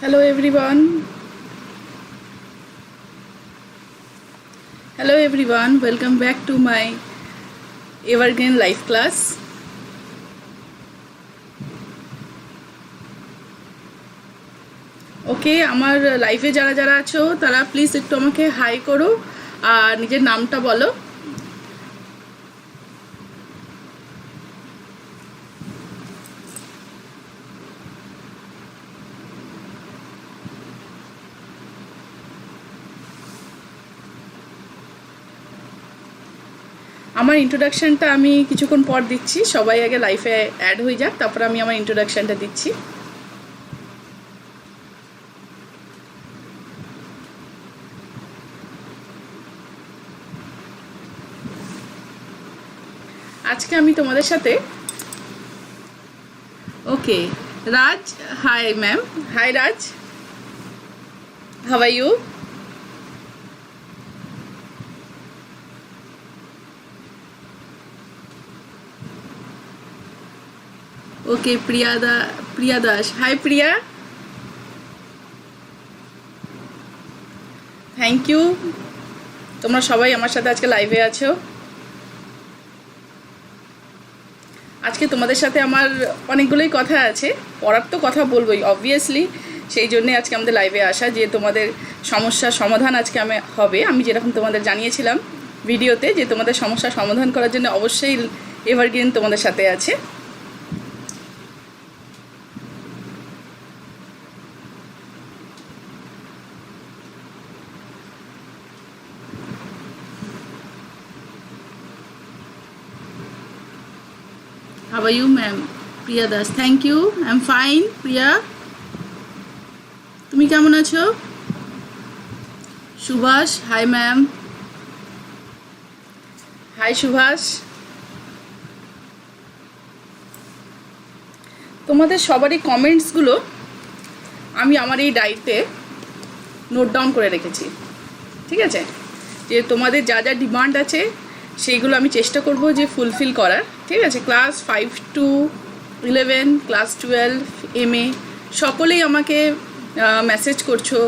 Hello everyone. Hello everyone. Welcome back to my Evergreen Life class. ওকে, আমার লাইফে যারা যারা আছো তারা প্লিজ একটু আমাকে হাই করো আর নিজের নামটা বলো। আমার ইন্ট্রোডাকশনটা আমি কিছুক্ষণ পর দিচ্ছি, সবাই আগে লাইফে অ্যাড হয়ে যাক, তারপর আমি আমার ইন্ট্রোডাকশনটা দিচ্ছি। আজকে আমি তোমাদের সাথে okay Raj, hi ma'am, hi Raj, how are you? Okay, Priya Das, hi Priya, thank you. তোমরা সবাই আমার সাথে আজকে লাইভে আছো। আজকে তোমাদের সাথে আমার অনেকগুলোই কথা আছে, পড়ার তো কথা বলবোই অবভিয়াসলি, সেই জন্যে আজকে আমাদের লাইভে আসা, যে তোমাদের সমস্যার সমাধান আজকে হবে। আমি যেরকম তোমাদের জানিয়েছিলাম ভিডিওতে যে তোমাদের সমস্যার সমাধান করার জন্য অবশ্যই এভারগ্রিন তোমাদের সাথে আছে। How are you, ma'am? Priya Das. Thank you. I'm fine, Priya. তুমি কেমন আছো? Subhash, hi ma'am, hi Subhash. তোমাদের সবারই কমেন্টসগুলো আমি আমার এই ডায়েরিতে নোট ডাউন করে রেখেছি, ঠিক আছে? যে তোমাদের যা যা ডিমান্ড আছে সেইগুলো আমি চেষ্টা করব যে ফুলফিল করার, ঠিক আছে? ক্লাস 5 to 11, ক্লাস 12, MA সকলেই আমাকে মেসেজ করছো,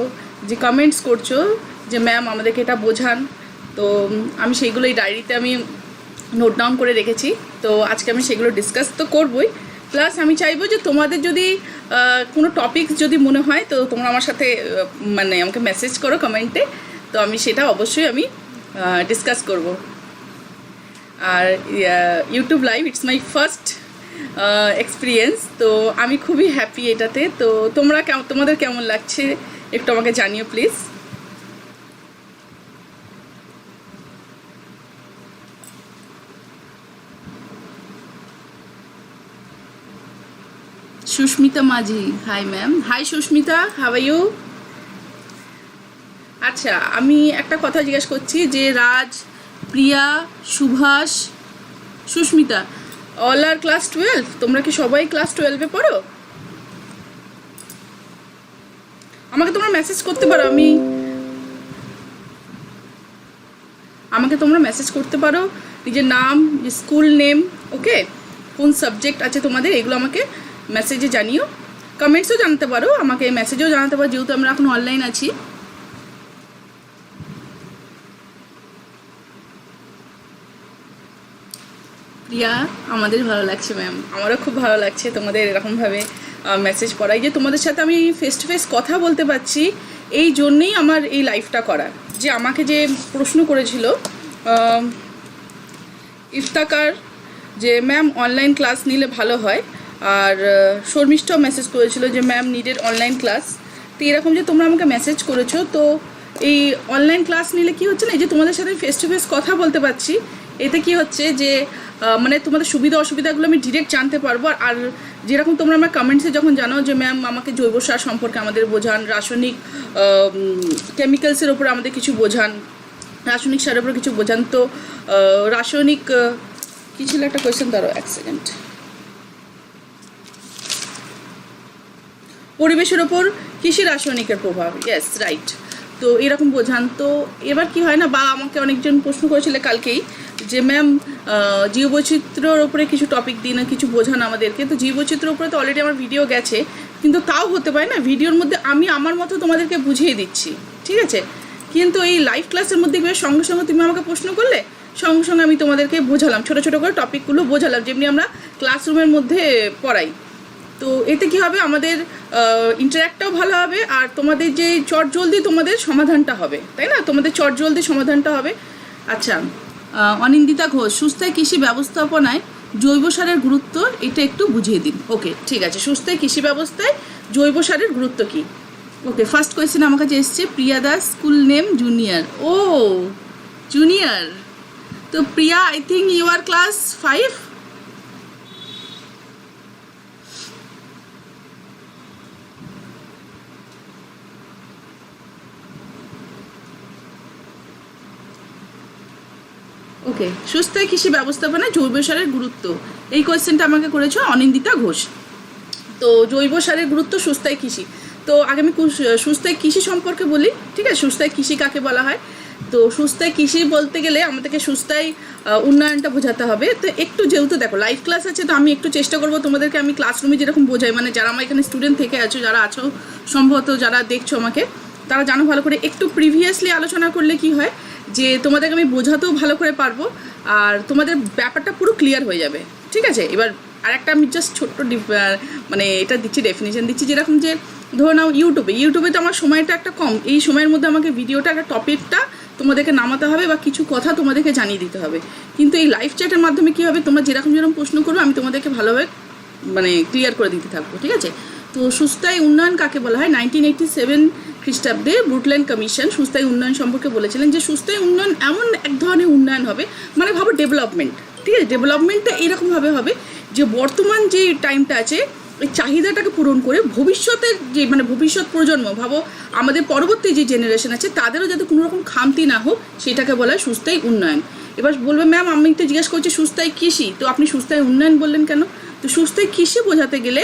যে কমেন্টস করছো যে ম্যাম আমাদেরকে এটা বোঝান। তো আমি সেইগুলো এই ডায়েরিতে আমি নোট ডাউন করে রেখেছি। তো আজকে আমি সেগুলো ডিসকাস তো করবই, প্লাস আমি চাইবো যে তোমাদের যদি কোনো টপিকস যদি মনে হয় তো তোমরা আমার সাথে মানে আমাকে মেসেজ করো কমেন্টে, তো আমি সেটা অবশ্যই আমি ডিসকাস করব। আর YouTube live it's my first experience, তো আমি খুবই হ্যাপি এটাতে। তো তোমাদের কেমন লাগছে একটু আমাকে জানিও please. Susmita Majhi, hi ma'am, hi Susmita, how are you? আচ্ছা, আমি একটা কথা জিজ্ঞেস করছি যে Raj, Priya, Subhash, Susmita all are class 12? তোমরা কি সবাই ক্লাস 12-এ পড়ো? আমাকে তোমরা মেসেজ করতে পারো, আমাকে তোমরা মেসেজ করতে পারো নিজের নাম, স্কুল নেম, ওকে, কোন সাবজেক্ট আছে তোমাদের, এগুলো আমাকে মেসেজে জানিও। কমেন্টসও জানাতে পারো, আমাকে মেসেজেও জানাতে পারো, যেহেতু আমরা এখন অনলাইন আছি। প্রিয়া, আমাদের ভালো লাগছে ম্যাম, আমারও খুব ভালো লাগছে তোমাদের এরকমভাবে মেসেজ পড়াই, যে তোমাদের সাথে আমি ফেস টু ফেস কথা বলতে পারছি। এই জন্যেই আমার এই লাইফটা করা। যে আমাকে যে প্রশ্ন করেছিল ইফতাকার যে ম্যাম অনলাইন ক্লাস নিলে ভালো হয়, আর শর্মিষ্ঠ মেসেজ করেছিল যে ম্যাম নিডেড অনলাইন ক্লাস। তো এরকম যে তোমরা আমাকে মেসেজ করেছো, তো এই অনলাইন ক্লাস নিলে কি হচ্ছে না, এই যে তোমাদের সাথে ফেস টু ফেস কথা বলতে পারছি, এতে কি হচ্ছে যে মানে তোমাদের সুবিধা অসুবিধাগুলো আমি ডিরেক্ট জানতে পারবো। আর যেরকম তোমরা আমার কমেন্টসে যখন জানো যে ম্যাম আমাকে জৈব সার সম্পর্কে আমাদের বোঝান, রাসায়নিক কেমিক্যালসের ওপরে আমাদের কিছু বোঝান, রাসায়নিক সারের ওপরে কিছু বোঝান। তো রাসায়নিক কী ছিল একটা কোয়েশ্চেন, দাঁড়াও এক সেকেন্ড, পরিবেশের ওপর কৃষি রাসায়নিকের প্রভাব, ইয়েস রাইট। তো এরকম বোঝান। তো এবার কি হয় না, বা আমাকে অনেকজন প্রশ্ন করেছিল কালকেই যে ম্যাম জীববৈচিত্র্যর ওপরে কিছু টপিক দিন, কিছু বোঝান আমাদেরকে। তো জীববৈচিত্র্যের উপরে তো অলরেডি আমার ভিডিও গেছে, কিন্তু তাও হতে পারে না ভিডিওর মধ্যে আমি আমার মতো তোমাদেরকে বুঝিয়ে দিচ্ছি, ঠিক আছে? কিন্তু এই লাইভ ক্লাসের মধ্যে সঙ্গে সঙ্গে তুমি আমাকে প্রশ্ন করলে সঙ্গে সঙ্গে আমি তোমাদেরকে বোঝালাম, ছোটো ছোটো করে টপিকগুলো বোঝালাম, যেমনি আমরা ক্লাসরুমের মধ্যে পড়াই। তো এতে কী হবে, আমাদের ইন্টারাক্টটাও ভালো হবে, আর তোমাদের যে চটজলদি তোমাদের সমাধানটা হবে, তাই না? তোমাদের চটজলদি সমাধানটা হবে। আচ্ছা, অনিন্দিতা ঘোষ, সুস্থায়ী কৃষি ব্যবস্থাপনায় জৈব সারের গুরুত্ব এটা একটু বুঝিয়ে দিন। ওকে, ঠিক আছে। সুস্থায়ী কৃষি ব্যবস্থায় জৈব সারের গুরুত্ব কী? ওকে, ফার্স্ট কোয়েশ্চেন আমার কাছে এসছে, Priya Das, school name junior. ও জুনিয়র, তো Priya, I think you are class 5। Okay, সুস্থায়ী কৃষি ব্যবস্থাপনায় জৈব সারের গুরুত্ব, এই কোয়েশ্চেনটা আমাকে করেছো অনিন্দিতা ঘোষ। তো জৈব সারের গুরুত্ব সুস্থায়ী কৃষি। তো আগে আমি সুস্থায়ী কৃষি সম্পর্কে বলি, ঠিক আছে? সুস্থায়ী কৃষি কাকে বলা হয়? তো সুস্থায়ী কৃষি বলতে গেলে আমাদেরকে সুস্থায়ী উন্নয়নটা বোঝাতে হবে। তো একটু যেহেতু দেখো লাইভ ক্লাস আছে, তো আমি একটু চেষ্টা করবো তোমাদেরকে আমি ক্লাসরুমে যেরকম বোঝাই, মানে যারা আমার এখানে স্টুডেন্ট থেকে আছো, যারা আছো সম্ভবত, যারা দেখছো আমাকে, তারা জানো ভালো করে, একটু প্রিভিয়াসলি আলোচনা করলে কি হয় যে তোমাদেরকে আমি বোঝাতেও ভালো করে পারবো, আর তোমাদের ব্যাপারটা পুরো ক্লিয়ার হয়ে যাবে, ঠিক আছে? এবার আর একটা আমি জাস্ট ছোট্ট মানে এটা দিচ্ছি, ডেফিনেশন দিচ্ছি, যেরকম যে ধরো নাও ইউটিউবে তো আমার সময়টা একটা কম, এই সময়ের মধ্যে আমাকে ভিডিওটা একটা টপিকটা তোমাদেরকে নামাতে হবে বা কিছু কথা তোমাদেরকে জানিয়ে দিতে হবে। কিন্তু এই লাইভ চ্যাটের মাধ্যমে কী হবে, তোমরা যেরকম প্রশ্ন করবে আমি তোমাদেরকে ভালোভাবে মানে ক্লিয়ার করে দিতে থাকবো, ঠিক আছে? তো সুস্থায়ী উন্নয়ন কাকে বলা হয়? 1987 খ্রিস্টাব্দে ব্রুটল্যান্ড কমিশন সুস্থায়ী উন্নয়ন সম্পর্কে বলেছিলেন যে সুস্থায়ী উন্নয়ন এমন এক ধরনের উন্নয়ন হবে, মানে ভাবো ডেভেলপমেন্ট, ঠিক আছে? ডেভেলপমেন্টটা এরকমভাবে হবে যে বর্তমান যে টাইমটা আছে ওই চাহিদাটাকে পূরণ করে ভবিষ্যতের যে মানে ভবিষ্যৎ প্রজন্ম, ভাবো আমাদের পরবর্তী যে জেনারেশন আছে তাদেরও যাতে কোনো রকম খামতি না হোক, সেটাকে বলা হয় সুস্থায়ী উন্নয়ন। এবার বলবে ম্যাম আমি তো জিজ্ঞেস করছি সুস্থায়ী কৃষি, তো আপনি সুস্থায়ী উন্নয়ন বললেন কেন? তো সুস্থায়ী কৃষি বোঝাতে গেলে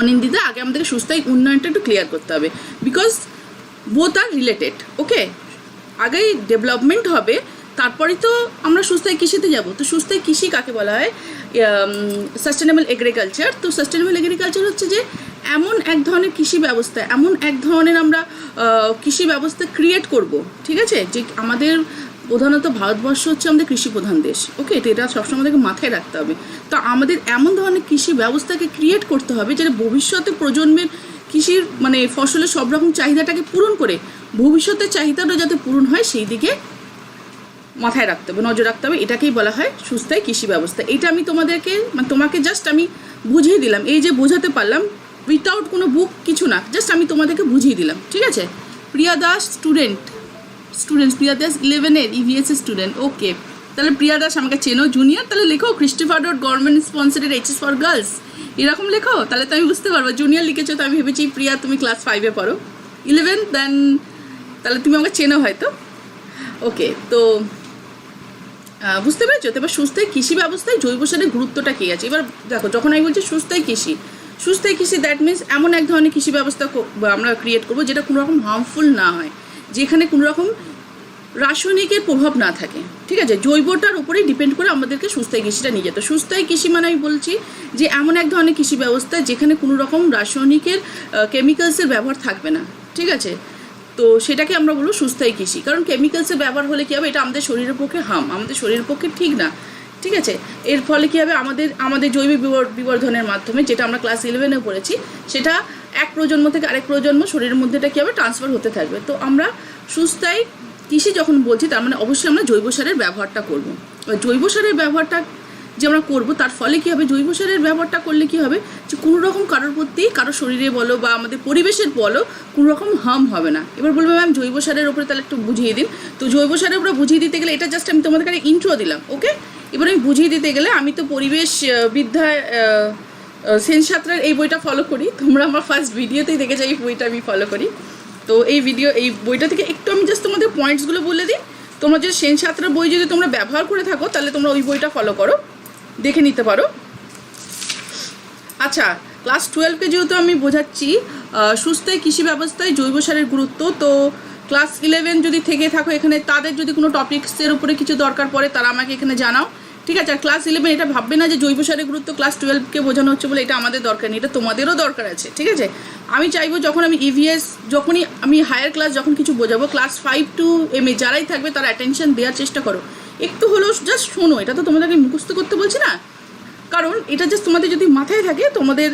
অনিন্দিতা আগে আমাদেরকে সুস্থায়ী উন্নয়নটা একটু ক্লিয়ার করতে হবে, বিকজ বোথ আর রিলেটেড। ওকে, আগেই ডেভেলপমেন্ট হবে, তারপরেই তো আমরা সুস্থায়ী কৃষিতে যাব। তো সুস্থায়ী কৃষি কাকে বলা হয়? Sustainable agriculture. তো সাস্টেনেবল এগ্রিকালচার হচ্ছে যে এমন এক ধরনের কৃষি ব্যবস্থা, এমন এক ধরনের আমরা কৃষি ব্যবস্থা ক্রিয়েট করব, ঠিক আছে? যে আমাদের প্রধানত ভারতবর্ষ হচ্ছে আমাদের কৃষি প্রধান দেশ। ওকে, এটা সবসময় আমাদেরকে মাথায় রাখতে হবে। তো আমাদের এমন ধরনের কৃষি ব্যবস্থাকে ক্রিয়েট করতে হবে যেটা ভবিষ্যতে প্রজন্মের কৃষির মানে ফসলের সব রকম চাহিদাটাকে পূরণ করে ভবিষ্যতের চাহিদাটা যাতে পূরণ হয় সেই দিকে মাথায় রাখতে হবে, নজর রাখতে হবে। এটাকেই বলা হয় সুস্থায়ী কৃষি ব্যবস্থা। এটা আমি তোমাদেরকে মানে তোমাকে জাস্ট আমি বুঝিয়ে দিলাম, এই যে বোঝাতে পারলাম উইথাউট কোনো বুক কিছু না, জাস্ট আমি তোমাদেরকে বুঝিয়ে দিলাম, ঠিক আছে? প্রিয়া দাস স্টুডেন্ট প্রিয়া দাস 11-এর EVS স্টুডেন্ট। ওকে, তাহলে প্রিয়া দাস আমাকে চেনো জুনিয়র, তাহলে লেখো Christopher dot government sponsored HS for girls, এরকম লেখো, তাহলে তো আমি বুঝতে পারবো। জুনিয়র লিখেছো তো আমি ভেবেছি প্রিয়া তুমি ক্লাস 5-এ পড়ো, 11, দেন তাহলে তুমি আমাকে চেনো হয়তো। ওকে, তো বুঝতে পেরেছো? তো এবার সুস্থায়ী কৃষি ব্যবস্থায় জৈব সারের গুরুত্বটা কী আছে? এবার দেখো, যখন আমি বলছি সুস্থায়ী কৃষি দ্যাট মিনস এমন এক ধরনের কৃষি ব্যবস্থা আমরা ক্রিয়েট করবো যেটা কোনো রকম হার্মফুল না হয়, যেখানে কোনো রকম রাসায়নিকের প্রভাব না থাকে, ঠিক আছে? জৈবটার উপরেই ডিপেন্ড করে আমাদেরকে সুস্থায়ী কৃষিটা নিয়ে যেত। সুস্থায়ী কৃষি মানে আমি বলছি যে এমন এক ধরনের কৃষি ব্যবস্থা যেখানে কোনো রকম রাসায়নিকের কেমিক্যালসের ব্যবহার থাকবে না, ঠিক আছে? তো সেটাকে আমরা বলবো সুস্থায়ী কৃষি। কারণ কেমিক্যালসের ব্যবহার হলে কী হবে, এটা আমাদের শরীরের পক্ষে আমাদের শরীরের পক্ষে ঠিক না, ঠিক আছে? এর ফলে কী হবে, আমাদের জৈবিক বিবর্ধনের মাধ্যমে, যেটা আমরা ক্লাস 11-এ পড়েছি, সেটা এক প্রজন্ম থেকে আরেক প্রজন্ম শরীরের মধ্যে এটা কী হবে, ট্রান্সফার হতে থাকবে। তো আমরা সুস্থায়ী কৃষি যখন বলছি তার মানে অবশ্যই আমরা জৈব সারের ব্যবহারটা করবো। জৈব সারের ব্যবহারটা যে আমরা করবো তার ফলে কী হবে, জৈব সারের ব্যবহারটা করলে কী হবে যে কোনো রকম কারোর প্রতি, কারো শরীরে বলো বা আমাদের পরিবেশের বলো, কোনো রকম হার্ম হবে না। এবার বলবো ম্যাম জৈব সারের উপরে তাহলে একটু বুঝিয়ে দিন। তো জৈব সারের উপরে বুঝিয়ে দিতে গেলে এটা জাস্ট আমি তোমাদের কাছে ইন্ট্রো দিলাম। ওকে, এবার আমি বুঝিয়ে দিতে গেলে আমি তো পরিবেশ বিদ্যায় সেন সাঁতরার এই বইটা ফলো করি, তোমরা আমার ফার্স্ট ভিডিওতেই দেখেছো এই বইটা আমি ফলো করি। তো এই বইটা থেকে একটু আমি জাস্ট তোমাদের পয়েন্টসগুলো বলে দিই। তোমরা যদি সেন সাঁতরার বই যদি তোমরা ব্যবহার করে থাকো তাহলে তোমরা ওই বইটা ফলো করো, দেখে নিতে পারো। আচ্ছা, ক্লাস 12-কে যেহেতু আমি বোঝাচ্ছি সুস্থায়ী কৃষি ব্যবস্থায় জৈব সারের গুরুত্ব, তো ক্লাস 11 যদি থেকে থাকো এখানে, তাদের যদি কোনো টপিক্সের উপরে কিছু দরকার পড়ে তারা আমাকে এখানে জানাও, ঠিক আছে। আর ক্লাস 11 এটা ভাববে না যে জৈব সারের গুরুত্ব ক্লাস 12কে বোঝানো হচ্ছে বলে এটা আমাদের দরকার নেই, এটা তোমাদেরও দরকার আছে। ঠিক আছে, আমি চাইবো যখন আমি ইভিএস যখনই আমি হায়ার ক্লাস যখন কিছু বোঝাবো, ক্লাস 5 to MA যারাই থাকবে তারা অ্যাটেনশন দেওয়ার চেষ্টা করো, একটু হলেও জাস্ট শোনো। এটা তো তোমাদেরকে মুখস্থ করতে বলছি না, কারণ এটা জাস্ট তোমাদের যদি মাথায় থাকে, তোমাদের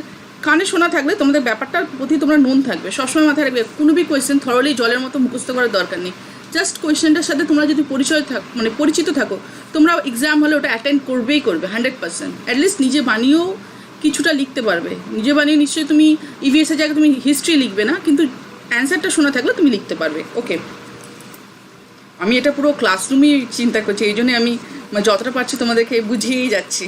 কানে শোনা থাকলে তোমাদের ব্যাপারটার প্রতি তোমরা নোন থাকবে, সবসময় মাথায় রাখবে। কোনো বি কোয়েশ্চেন থরলি জলের মতো মুখস্থ করার দরকার নেই, জাস্ট কোয়েশ্চেনটার সাথে তোমরা যদি পরিচিত থাকো, তোমরা এক্সাম হলে ওটা অ্যাটেন্ড করবেই করবে 100%। অ্যাটলিস্ট নিজে বানিয়েও কিছুটা লিখতে পারবে, নিজে বানিয়ে নিশ্চয়ই তুমি ইভিএসের জায়গায় তুমি হিস্ট্রি লিখবে না, কিন্তু অ্যান্সারটা শোনা থাকলে তুমি লিখতে পারবে। ওকে, আমি এটা পুরো ক্লাসরুমই চিন্তা করছি, এই জন্যে আমি যতটা পারছি তোমাদেরকে বুঝিয়েই যাচ্ছি।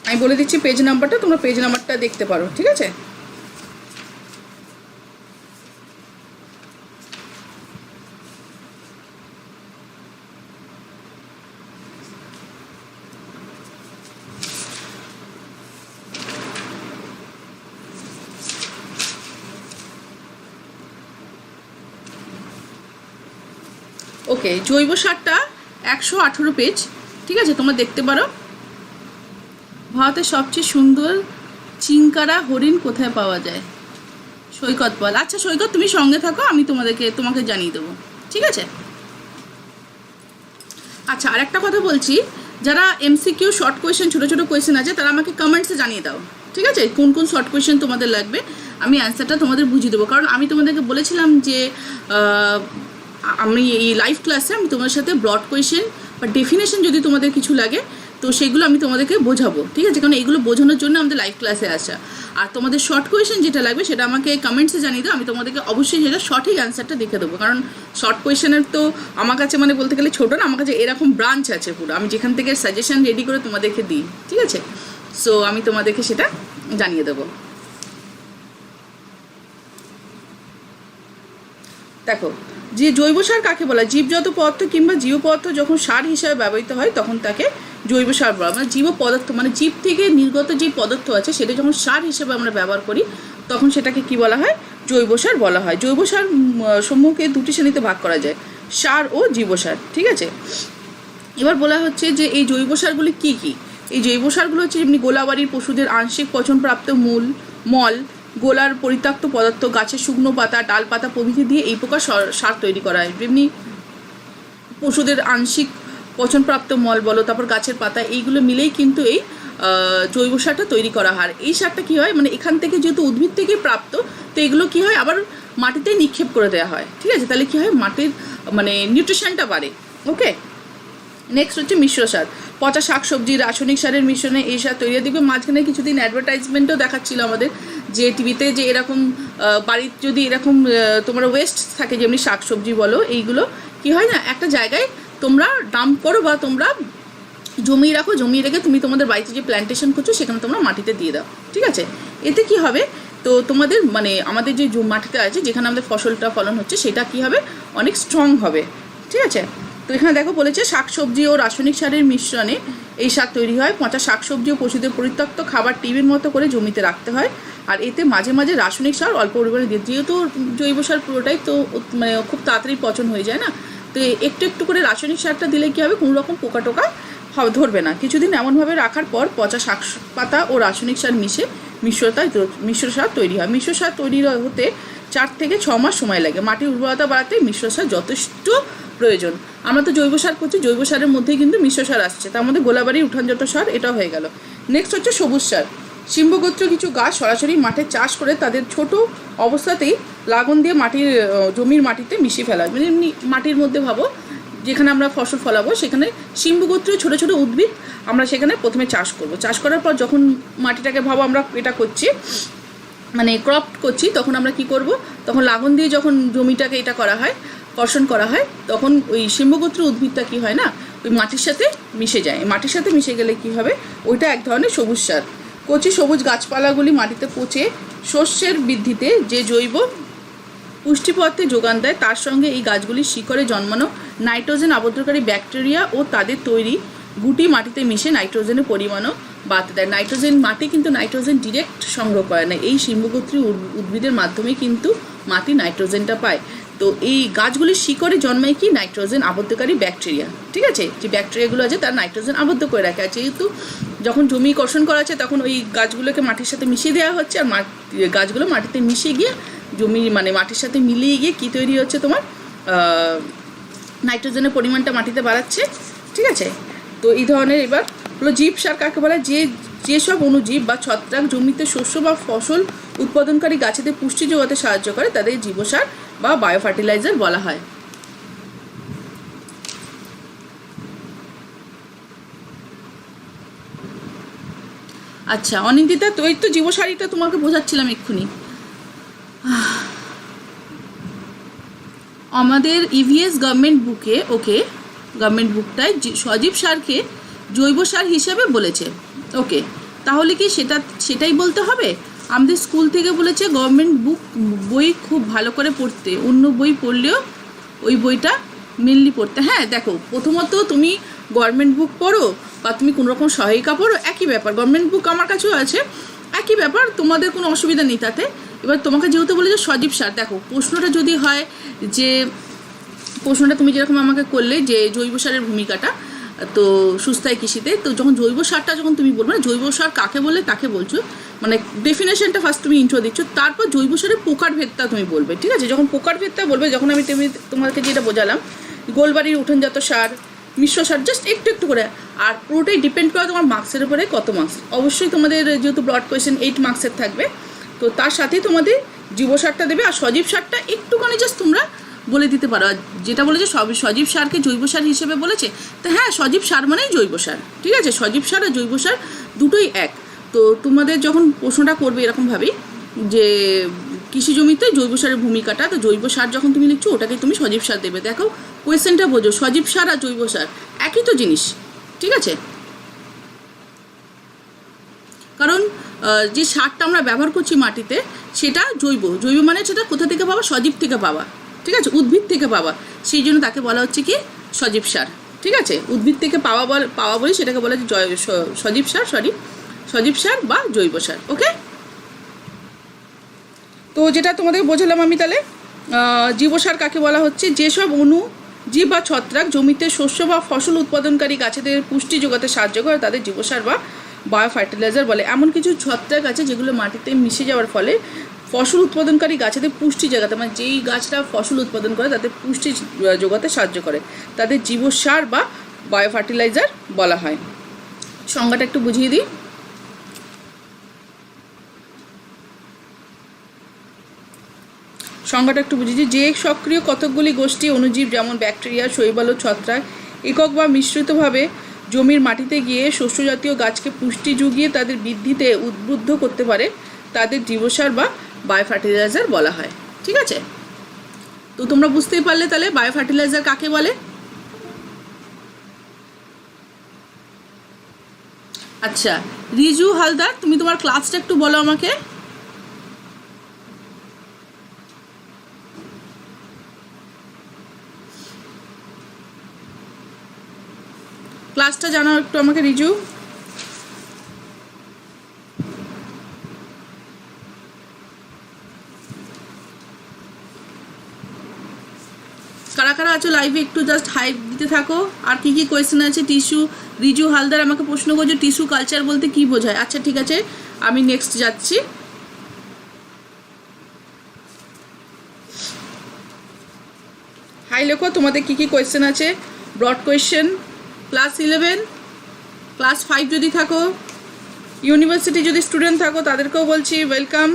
আমি বলে দিচ্ছি পেজ নাম্বারটা, তোমরা পেজ নাম্বারটা দেখতে পারো। ঠিক আছে, ওকে। জৈব সারটা 118 পেজ। ঠিক আছে, তোমরা দেখতে পারো। ভারতের সবচেয়ে সুন্দর চিংকারা হরিণ কোথায় পাওয়া যায়? সৈকত বল। আচ্ছা সৈকত, তুমি সঙ্গে থাকো, আমি তোমাকে জানিয়ে দেবো। ঠিক আছে, আচ্ছা আর একটা কথা বলছি, যারা এমসিকিউ শর্ট কোয়েশ্চেন ছোটো ছোটো কোয়েশ্চেন আছে তারা আমাকে কমেন্টসে জানিয়ে দাও। ঠিক আছে, কোন কোন শর্ট কোয়েশ্চেন তোমাদের লাগবে, আমি অ্যান্সারটা তোমাদের বুঝিয়ে দেবো। কারণ আমি তোমাদেরকে বলেছিলাম যে আমি এই লাইভ ক্লাসে আমি তোমাদের সাথে ব্রড কোয়েশ্চেন বা ডেফিনেশন যদি তোমাদের কিছু লাগে তো সেগুলো আমি তোমাদেরকে বোঝাবো। ঠিক আছে, কারণ এগুলো বোঝানোর জন্য আমাদের লাইভ ক্লাসে আসা। আর তোমাদের শর্ট কোয়েশ্চেন যেটা লাগবে সেটা আমাকে কমেন্টসে জানিয়ে দাও, আমি তোমাদেরকে অবশ্যই সেটা সঠিক অ্যান্সারটা দেখে দেবো। কারণ শর্ট কোয়েশ্চেনের তো আমার কাছে বলতে গেলে ছোটো না, আমার কাছে এরকম ব্রাঞ্চ আছে পুরো, আমি যেখান থেকে সাজেশন রেডি করে তোমাদেরকে দিই। ঠিক আছে, সো আমি তোমাদেরকে সেটা জানিয়ে দেবো। দেখো, যে জৈব সার কাকে বলা? জীবজাত পদার্থ কিংবা জীব পদার্থ যখন সার হিসাবে ব্যবহৃত হয় তখন তাকে জৈব সার বলা। জীব পদার্থ জীব থেকে নির্গত যে পদার্থ আছে সেটা যখন সার হিসেবে আমরা ব্যবহার করি তখন সেটাকে কি বলা হয়? জৈব সার বলা হয়। জৈব সার সমূহকে দুটি শ্রেণীতে ভাগ করা যায়, সার ও জীব সার। ঠিক আছে, এবার বলা হচ্ছে যে এই জৈব সারগুলি কী কী? এই জৈব সারগুলো হচ্ছে যেমনি গোলাবাড়ির পশুদের আংশিক পচনপ্রাপ্ত মল, গোলার পরিত্যক্ত পদার্থ, গাছের শুকনো পাতা, ডালপাতা প্রভৃতি দিয়ে এই প্রকার সার তৈরি করা হয়। যেমনি পশুদের আংশিক পচনপ্রাপ্ত মল বলো, তারপর গাছের পাতা, এইগুলো মিলেই কিন্তু এই জৈব সারটা তৈরি করা হয়। এই সারটা কী হয়, এখান থেকে যেহেতু উদ্ভিদ থেকে প্রাপ্ত, তো এগুলো কী হয় আবার মাটিতে নিক্ষেপ করে দেওয়া হয়। ঠিক আছে, তাহলে কী হয় মাটির নিউট্রিশনটা বাড়ে। ওকে, নেক্সট হচ্ছে মিশ্র সার। পচা শাকসবজি রাসায়নিক সারের মিশ্রণে এই সার তৈরি। দেখবে মাঝখানে কিছুদিন অ্যাডভার্টাইজমেন্টও দেখাচ্ছিল আমাদের যে টিভিতে, যে এরকম বাড়ির যদি এরকম তোমার ওয়েস্ট থাকে, যেমনি শাকসবজি বলো, এইগুলো কি হয় না, একটা জায়গায় তোমরা ডাম্প করো বা তোমরা জমিয়ে রাখো, জমিয়ে রেখে তুমি তোমাদের বাড়িতে যে প্ল্যান্টেশন করছো সেখানে তোমরা মাটিতে দিয়ে দাও। ঠিক আছে, এতে কি হবে, তো তোমাদের আমাদের যে মাটিতে আছে যেখানে আমাদের ফসলটা ফলন হচ্ছে সেটা কি হবে, অনেক স্ট্রং হবে। ঠিক আছে, তো এখানে দেখো বলেছে শাকসবজি ও রাসায়নিক সারের মিশ্রণে এই সার তৈরি হয়। পচা শাকসবজি ও পশুদের পরিত্যক্ত খাবার টিভির মতো করে জমিতে রাখতে হয়, আর এতে মাঝে মাঝে রাসায়নিক সার অল্প পরিমাণে দিয়ে, যেহেতু জৈব সার পুরোটাই তো খুব তাড়াতাড়ি পচন হয়ে যায় না, তো একটু একটু করে রাসায়নিক সারটা দিলে কী হবে, কোনো রকম পোকা টোকা ধরবে না। কিছুদিন এমনভাবে রাখার পর পচা শাক পাতা ও রাসায়নিক সার মিশে মিশ্র সার তৈরি হয়। মিশ্র সার তৈরি হতে 4 থেকে 6 মাস সময় লাগে। মাটির উর্বরতা বাড়াতে মিশ্র সার যথেষ্ট প্রয়োজন। আমরা তো জৈব সার করছি, জৈব সারের মধ্যেই কিন্তু মিশ্র সার আসছে, তার মধ্যে গোলাবাড়ি উঠানজাত সার এটাও হয়ে গেল। নেক্সট হচ্ছে সবুজ সার। সিম্বগোত্র কিছু গাছ সরাসরি মাঠে চাষ করে তাদের ছোট অবস্থাতেই লাগন দিয়ে জমির মাটিতে মিশিয়ে ফেলা হয়। এমনি মাটির মধ্যে ভাবো যেখানে আমরা ফসল ফলাবো সেখানে সিম্বগোত্রীয় ছোটো ছোটো উদ্ভিদ আমরা সেখানে প্রথমে চাষ করব। চাষ করার পর যখন মাটিটাকে ভাবো আমরা এটা করছি, ক্রপ করছি, তখন আমরা কি করব, তখন লাগন দিয়ে যখন জমিটাকে এটা করা হয়, কর্ষণ করা হয়, তখন ওই সিম্বগোত্র উদ্ভিদটা কি হয় না, ওই মাটির সাথে মিশে যায়। মাটির সাথে মিশে গেলে কি হবে, ওইটা এক ধরনের সবুজ সার। কচি সবুজ গাছপালাগুলি মাটিতে পচে শস্যের বৃদ্ধিতে যে জৈব পুষ্টি পদার্থের যোগান দেয়, তার সঙ্গে এই গাছগুলির শিকড়ে জন্মানো নাইট্রোজেন আবদ্ধকারী ব্যাকটেরিয়া ও তাদের তৈরি গুটি মাটিতে মিশে নাইট্রোজেনের পরিমাণও বাড়তে দেয়। মাটি কিন্তু নাইট্রোজেন ডিরেক্ট সংগ্রহ করে না, এই সিম্বগোত্রী উদ্ভিদের মাধ্যমে কিন্তু মাটি নাইট্রোজেনটা পায়। তো এই গাছগুলির শিকড়ে জন্মায় কি নাইট্রোজেন আবদ্ধকারী ব্যাকটেরিয়া, ঠিক আছে, যে ব্যাকটেরিয়াগুলো আছে তার নাইট্রোজেন আবদ্ধ করে রাখে। আর যেহেতু যখন জমি কর্ষণ করা আছে তখন ওই গাছগুলোকে মাটির সাথে মিশিয়ে দেওয়া হচ্ছে, আর গাছগুলো মাটিতে মিশিয়ে গিয়ে জমি মানে মাটির সাথে মিলিয়ে গিয়ে কী তৈরি হচ্ছে তোমার নাইট্রোজেনের পরিমাণটা মাটিতে বাড়াচ্ছে, ঠিক আছে। তো এই ধরনের এবার হলো জীবসার কাকে বলে, যেসব অণুজীব বা ছত্রাক জমিতে শস্য বা ফসল উৎপাদনকারী গাছেদের পুষ্টি যোগাতে সাহায্য করে তাদের জীবসার বা বায়ো ফার্টিলাইজার বলা হয়। আচ্ছা অনিন্দিতা, তো এই তো জীবসারিটা তোমাকে বোঝাচ্ছিলাম এক্ষুনি। আমাদের ইভিএস গভর্নমেন্ট বুকে গভর্নমেন্ট বুকটায় সজীব সারকে জৈব সার হিসাবে বলেছে। ওকে, তাহলে কি সেটাই বলতে হবে? আমাদের স্কুল থেকে বলেছে গভর্নমেন্ট বই খুব ভালো করে পড়তে, অন্য বই পড়লেও ওই বইটা মেনলি পড়তে। হ্যাঁ দেখো, প্রথমত তুমি গভর্নমেন্ট বুক পড়ো বা তুমি কোনো রকম সহায়িকা পড়ো, একই ব্যাপার। গভর্নমেন্ট বুক আমার কাছেও আছে, একই ব্যাপার, তোমাদের কোনো অসুবিধা নেই তাতে। এবার তোমাকে যেহেতু বলেছে সজীব সার, দেখো প্রশ্নটা যদি হয় যে প্রশ্নটা তুমি যেরকম আমাকে করলে যে জৈব সারের ভূমিকাটা, তো সুস্থায়ী কৃষিতে, তো যখন জৈব সারটা যখন তুমি বলবে না জৈব সার কাকে বলে তাকে বলছো, মানে ডেফিনেশনটা ফার্স্ট তুমি ইন্ট্রো দিচ্ছ, তারপর জৈব সারের প্রকারভেদটা তুমি বলবে, ঠিক আছে। যখন প্রকারভেদটা বলবে, যখন আমি তোমাকে যেটা বোঝালাম গোলবাড়ির উঠোনজাত সার, মিশ্র সার, জাস্ট একটু একটু করে, আর পুরোটাই ডিপেন্ড করে তোমার মার্কসের উপরে কত মার্কস। অবশ্যই তোমাদের যেহেতু ব্রড কোয়েশ্চেন 8 মার্কসের থাকবে, তো তার সাথেই তোমাদের জীব সারটা দেবে, আর সজীব সারটা একটুখানি জাস্ট তোমরা বলে দিতে পারো। আর যেটা বলেছে সজীব সারকে জৈব সার হিসেবে বলেছে, তো হ্যাঁ সজীব সার মানেই জৈব সার, ঠিক আছে। সজীব সার আর জৈব সার দুটোই এক। তো তোমাদের যখন প্রশ্নটা করবে এরকমভাবেই যে কৃষি জমিতে জৈব সারের ভূমিকাটা, তো জৈব সার যখন তুমি লিখছো ওটাকে তুমি সজীব সার দেবে। দেখো কোয়েশ্চেনটা বোঝো, সজীব সার আর জৈব সার একই তো জিনিস, ঠিক আছে। কারণ যে সারটা আমরা ব্যবহার করছি মাটিতে সেটা জৈব মানে সেটা কোথা থেকে পাওয়া, সজীব থেকে পাওয়া, ঠিক আছে, উদ্ভিদ থেকে পাওয়া, সেই জন্য তাকে বলা হচ্ছে কি সজীব সার, ঠিক আছে। উদ্ভিদ থেকে পাওয়া বলে সেটাকে বলা হচ্ছে সজীব সার বা জৈব সার। ওকে, তো যেটা তোমাদের বোঝালাম আমি, তাহলে জীবসার কাকে বলা হচ্ছে, যেসব জীব বা ছত্রাক জমিতে শস্য বা ফসল উৎপাদনকারী গাছেদের পুষ্টি যোগাতে সাহায্য করে তাদের জীবসার বা বায়ো ফার্টিলাইজার বলে। এমন কিছু ছত্রাক আছে যেগুলো মাটিতে মিশে যাওয়ার ফলে ফসল উৎপাদনকারী গাছেদের পুষ্টি যোগাতে, মানে যেই গাছটা ফসল উৎপাদন করে তাদের পুষ্টি যোগাতে সাহায্য করে, তাদের জীবসার বা বায়ো ফার্টিলাইজার বলা হয়। সংজ্ঞাটা একটু বুঝিয়ে দিই। যে সক্রিয় কতকগুলি গোষ্ঠী অণুজীব যেমন ব্যাকটেরিয়া, শৈবাল ও ছত্রাক একক বা মিশ্রিতভাবে জমির মাটিতে গিয়ে শস্যজাতীয় গাছকে পুষ্টি জুগিয়ে তাদের বৃদ্ধিতে উদ্বুদ্ধ করতে পারে, তাদের জীবসার বা বায়ো ফার্টিলাইজার বলা হয়, ঠিক আছে। তো তোমরা বুঝতেই পারলে তাহলে বায়ো ফার্টিলাইজার কাকে বলে। আচ্ছা রিজু হালদার, তুমি তোমার ক্লাসটা একটু বলো আমাকে। ক্লাসটা জানাও একটু আমাকে রিজু। কারা কারা আছো লাইভে একটু জাস্ট হাইপ দিতে থাকো। আর কি কি কোয়েশ্চেন আছে? রিজু হালদার আমাকে প্রশ্ন করছে টিস্যু কালচার বলতে কি বোঝায়। আচ্ছা ঠিক আছে, আমি নেক্সট যাচ্ছি। হাই লেখো তোমাদের কি কি কোয়েশ্চেন আছে। ব্রড কোয়েশ্চেন ক্লাস 11, ক্লাস 5 যদি থাকো, ইউনিভার্সিটি যদি স্টুডেন্ট থাকো তাদেরকেও বলছি ওয়েলকাম।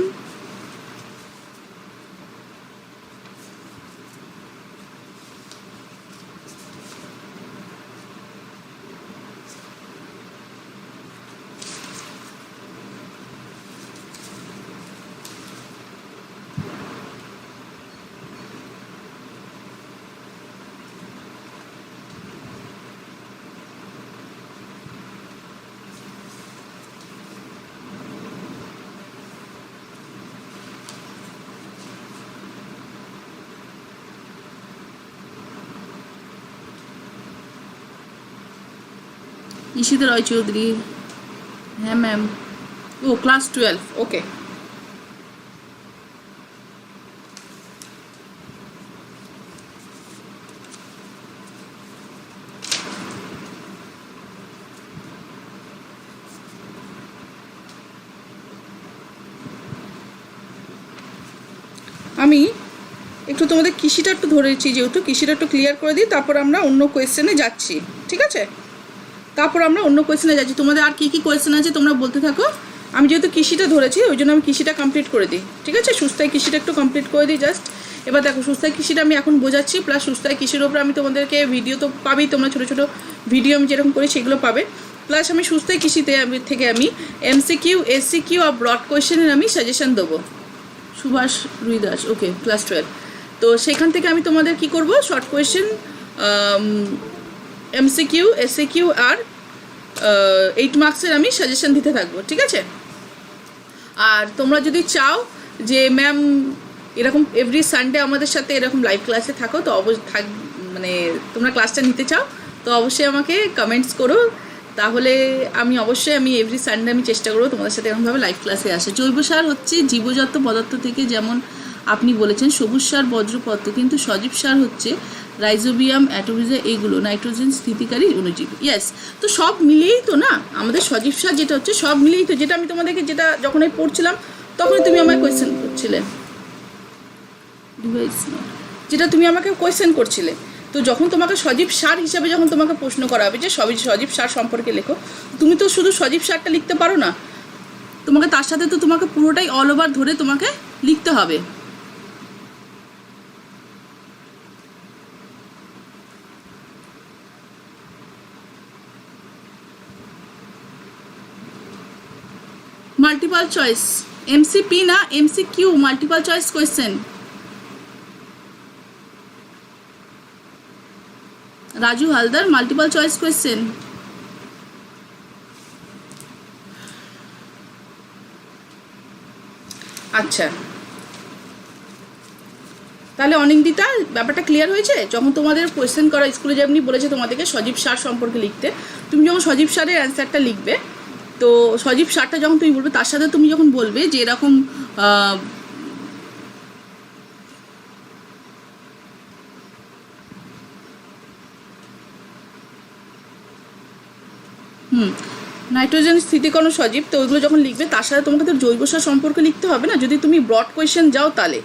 ঈশিতা রয় চৌধুরী, হ্যাঁ ম্যাম। ও ক্লাস 12, ওকে। আমি একটু তোমাদের কৃষিটা একটু ধরেছি, যেহেতু কৃষিটা একটু ক্লিয়ার করে দিই, তারপর আমরা অন্য কোয়েশ্চেনে যাচ্ছি, ঠিক আছে? তারপর আমরা অন্য কোয়েশ্চেনে যাচ্ছি। তোমাদের আর কী কী কোয়েশ্চেন আছে তোমরা বলতে থাকো। আমি যেহেতু কৃষিটা ধরেছি ওই জন্য আমি কৃষিটা কমপ্লিট করে দিই, ঠিক আছে? সুস্থায় কৃষিটা একটু কমপ্লিট করে দিই জাস্ট। এবার দেখো, সুস্থায় কৃষিটা আমি এখন বোঝাচ্ছি, প্লাস সুস্থায় কৃষির ওপর আমি তোমাদেরকে ভিডিও তো পাবেই, তোমরা ছোটো ছোটো ভিডিও আমি যেরকম করি সেগুলো পাবে। প্লাস আমি সুস্থায় কৃষিতে থেকে আমি MCQ, SCQ আর ব্রড কোয়েশ্চেনের আমি সাজেশন দেবো। সুভাষ রুইদাস, ওকে, ক্লাস 12। তো সেখান থেকে আমি তোমাদের কি করব, শর্ট কোয়েশ্চেন, MCQ, SCQ আর 8 মার্কসের আমি সাজেশন দিতে থাকবো, ঠিক আছে? আর তোমরা যদি চাও যে ম্যাম এরকম এভরি সানডে আমাদের সাথে এরকম লাইভ ক্লাসে থাকো, তো মানে তোমরা ক্লাসটা নিতে চাও, তো অবশ্যই আমাকে কমেন্টস করো। তাহলে আমি অবশ্যই এভরি সানডে আমি চেষ্টা করবো তোমাদের সাথে এরকমভাবে লাইভ ক্লাসে আসে। জৈব সার হচ্ছে জীবজাত পদার্থ থেকে, যেমন আপনি বলেছেন সবুজ সার বজ্রপত্র, কিন্তু সজীব সার হচ্ছে রাইজোবিয়াম, অ্যাটোবিজা, এইগুলো নাইট্রোজেন স্থিতিকারী অণুজীব। ইয়েস, তো সব মিলিয়েই তো না আমাদের সজীব সার যেটা হচ্ছে, সব মিলিয়েই তো, যেটা আমি তোমাদেরকে যেটা যখন আমি পড়ছিলাম তখনই তুমি আমায় কোয়েশ্চেন করছিলে, যেটা তুমি আমাকে কোয়েশ্চেন করছিলে। তো যখন তোমাকে সজীব সার হিসাবে যখন তোমাকে প্রশ্ন করা হবে যে সজীব সার সম্পর্কে লেখো, তুমি তো শুধু সজীব সারটা লিখতে পারো না, তোমাকে তার সাথে তো তোমাকে পুরোটাই অল ওভার ধরে তোমাকে লিখতে হবে। মাল্টিপল চয়েস, MCP না MCQ, multiple choice question. Raju Haldar, multiple choice question. আচ্ছা, তাহলে অনিন্দিতা ব্যাপারটা ক্লিয়ার হয়েছে? যখন তোমাদের কোয়েশ্চেন করা স্কুলে যেমনি বলেছে তোমাদেরকে সজীব সার সম্পর্কে লিখতে, তুমি যখন সজীব সারের অ্যান্সারটা লিখবে, তো সজীব সারটা যখন তুমি বলবে তার সাথে তুমি যখন বলবে যে এরকম নাইট্রোজেন স্থিতিকরণ সজীব, তো ওইগুলো যখন লিখবে তার সাথে তোমাকে তো জৈব সার সম্পর্কে লিখতে হবে না, যদি তুমি ব্রড কোয়েশ্চেন যাও তাহলে।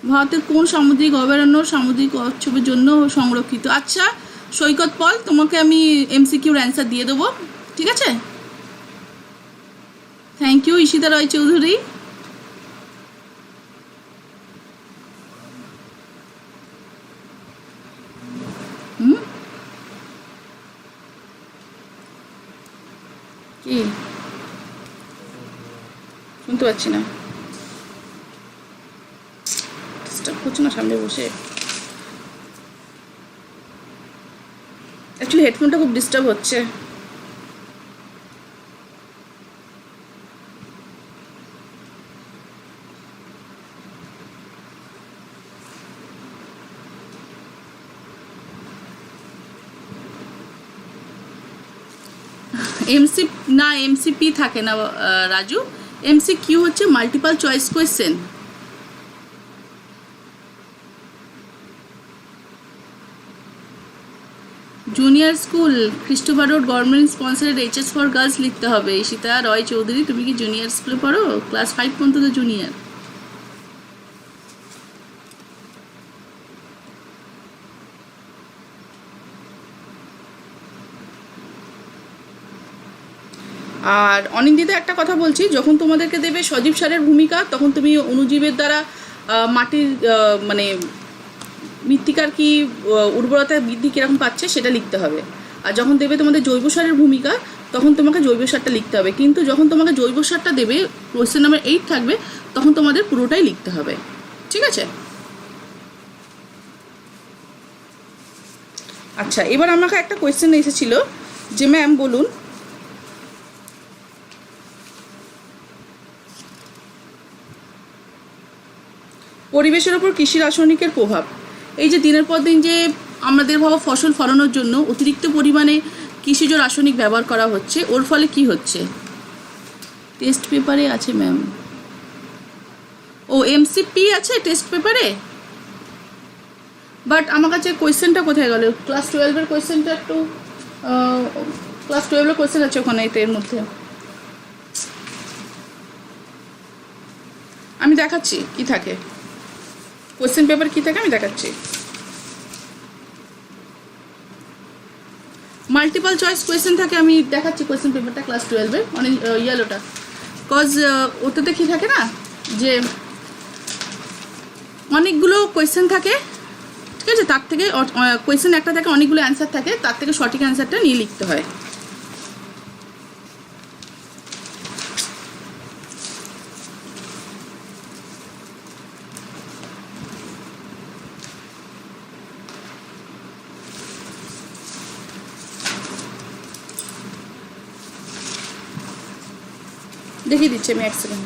ভারতের কোন সামুদ্রিক অভয়ারণ্য সামুদ্রিক কচ্ছপের জন্য সংরক্ষিত? আচ্ছা সৈকত পল, তোমাকে আমি MCQর অ্যান্সার দিয়ে দেবো, ঠিক আছে? থ্যাংক ইউ ঈশিতা রয় চৌধুরী। কি শুনতে পাচ্ছি না, ডিস্টার্ব করছে না সামনে বসে? অ্যাকচুয়ালি হেডফোনটা খুব ডিস্টার্ব হচ্ছে। MCP থাকে না রাজু, MCQ হচ্ছে multiple choice question. Junior school Christopher road government sponsored HS for girls লিখতে হবে। ঈশিতা রয় চৌধুরী, তুমি কি জুনিয়র স্কুলে পড়ো? ক্লাস 5 পর্যন্ত তো জুনিয়র। আর অনিন্দিতা একটা কথা বলছি, যখন তোমাদেরকে দেবে সজীব সারের ভূমিকা, তখন তুমি অণুজীবের দ্বারা মাটির মানে মৃত্তিকার কি উর্বরতা বৃদ্ধি কীরকম পাচ্ছে সেটা লিখতে হবে। আর যখন দেবে তোমাদের জৈব সারের ভূমিকা, তখন তোমাকে জৈব সারটা লিখতে হবে। কিন্তু যখন তোমাকে জৈব সারটা দেবে, কোয়েশ্চেন নাম্বার 8 থাকবে, তখন তোমাদের পুরোটাই লিখতে হবে, ঠিক আছে? আচ্ছা, এবার আমাকে একটা কোয়েশ্চেন এসেছিল যে ম্যাম বলুন পরিবেশের ওপর কৃষি রাসায়নিকের প্রভাব। এই যে দিনের পর দিন যে আমাদের ফসল ফলানোর জন্য অতিরিক্ত পরিমাণে কৃষিজ রাসায়নিক ব্যবহার করা হচ্ছে, ওর ফলে কি হচ্ছে? টেস্ট পেপারে আছে ম্যাম। ও MCP আছে টেস্ট পেপারে, বাট আমার কাছে কোয়েশ্চেনটা কোথায় গেল? ক্লাস 12-এর কোয়েশ্চেনটা একটু, ক্লাস 12-এর কোয়েশ্চেন আছে ওখানে, এর মধ্যে আমি দেখাচ্ছি কি থাকে। কোয়েশ্চেন পেপার কী থাকে আমি দেখাচ্ছি। মাল্টিপল চয়েস কোয়েশ্চেন থাকে, আমি দেখাচ্ছি কোয়েশ্চেন পেপারটা ক্লাস 12-এর মানে ইয়েলোটা। কজ ওটাতে কী থাকে না, যে অনেকগুলো কোয়েশ্চেন থাকে, ঠিক আছে, তার থেকে কোয়েশ্চেন একটা থাকে, অনেকগুলো অ্যান্সার থাকে, তার থেকে সঠিক অ্যান্সারটা নিয়ে লিখতে হয়। দেখিয়ে দিচ্ছি আমি, এক সেকেন্ড।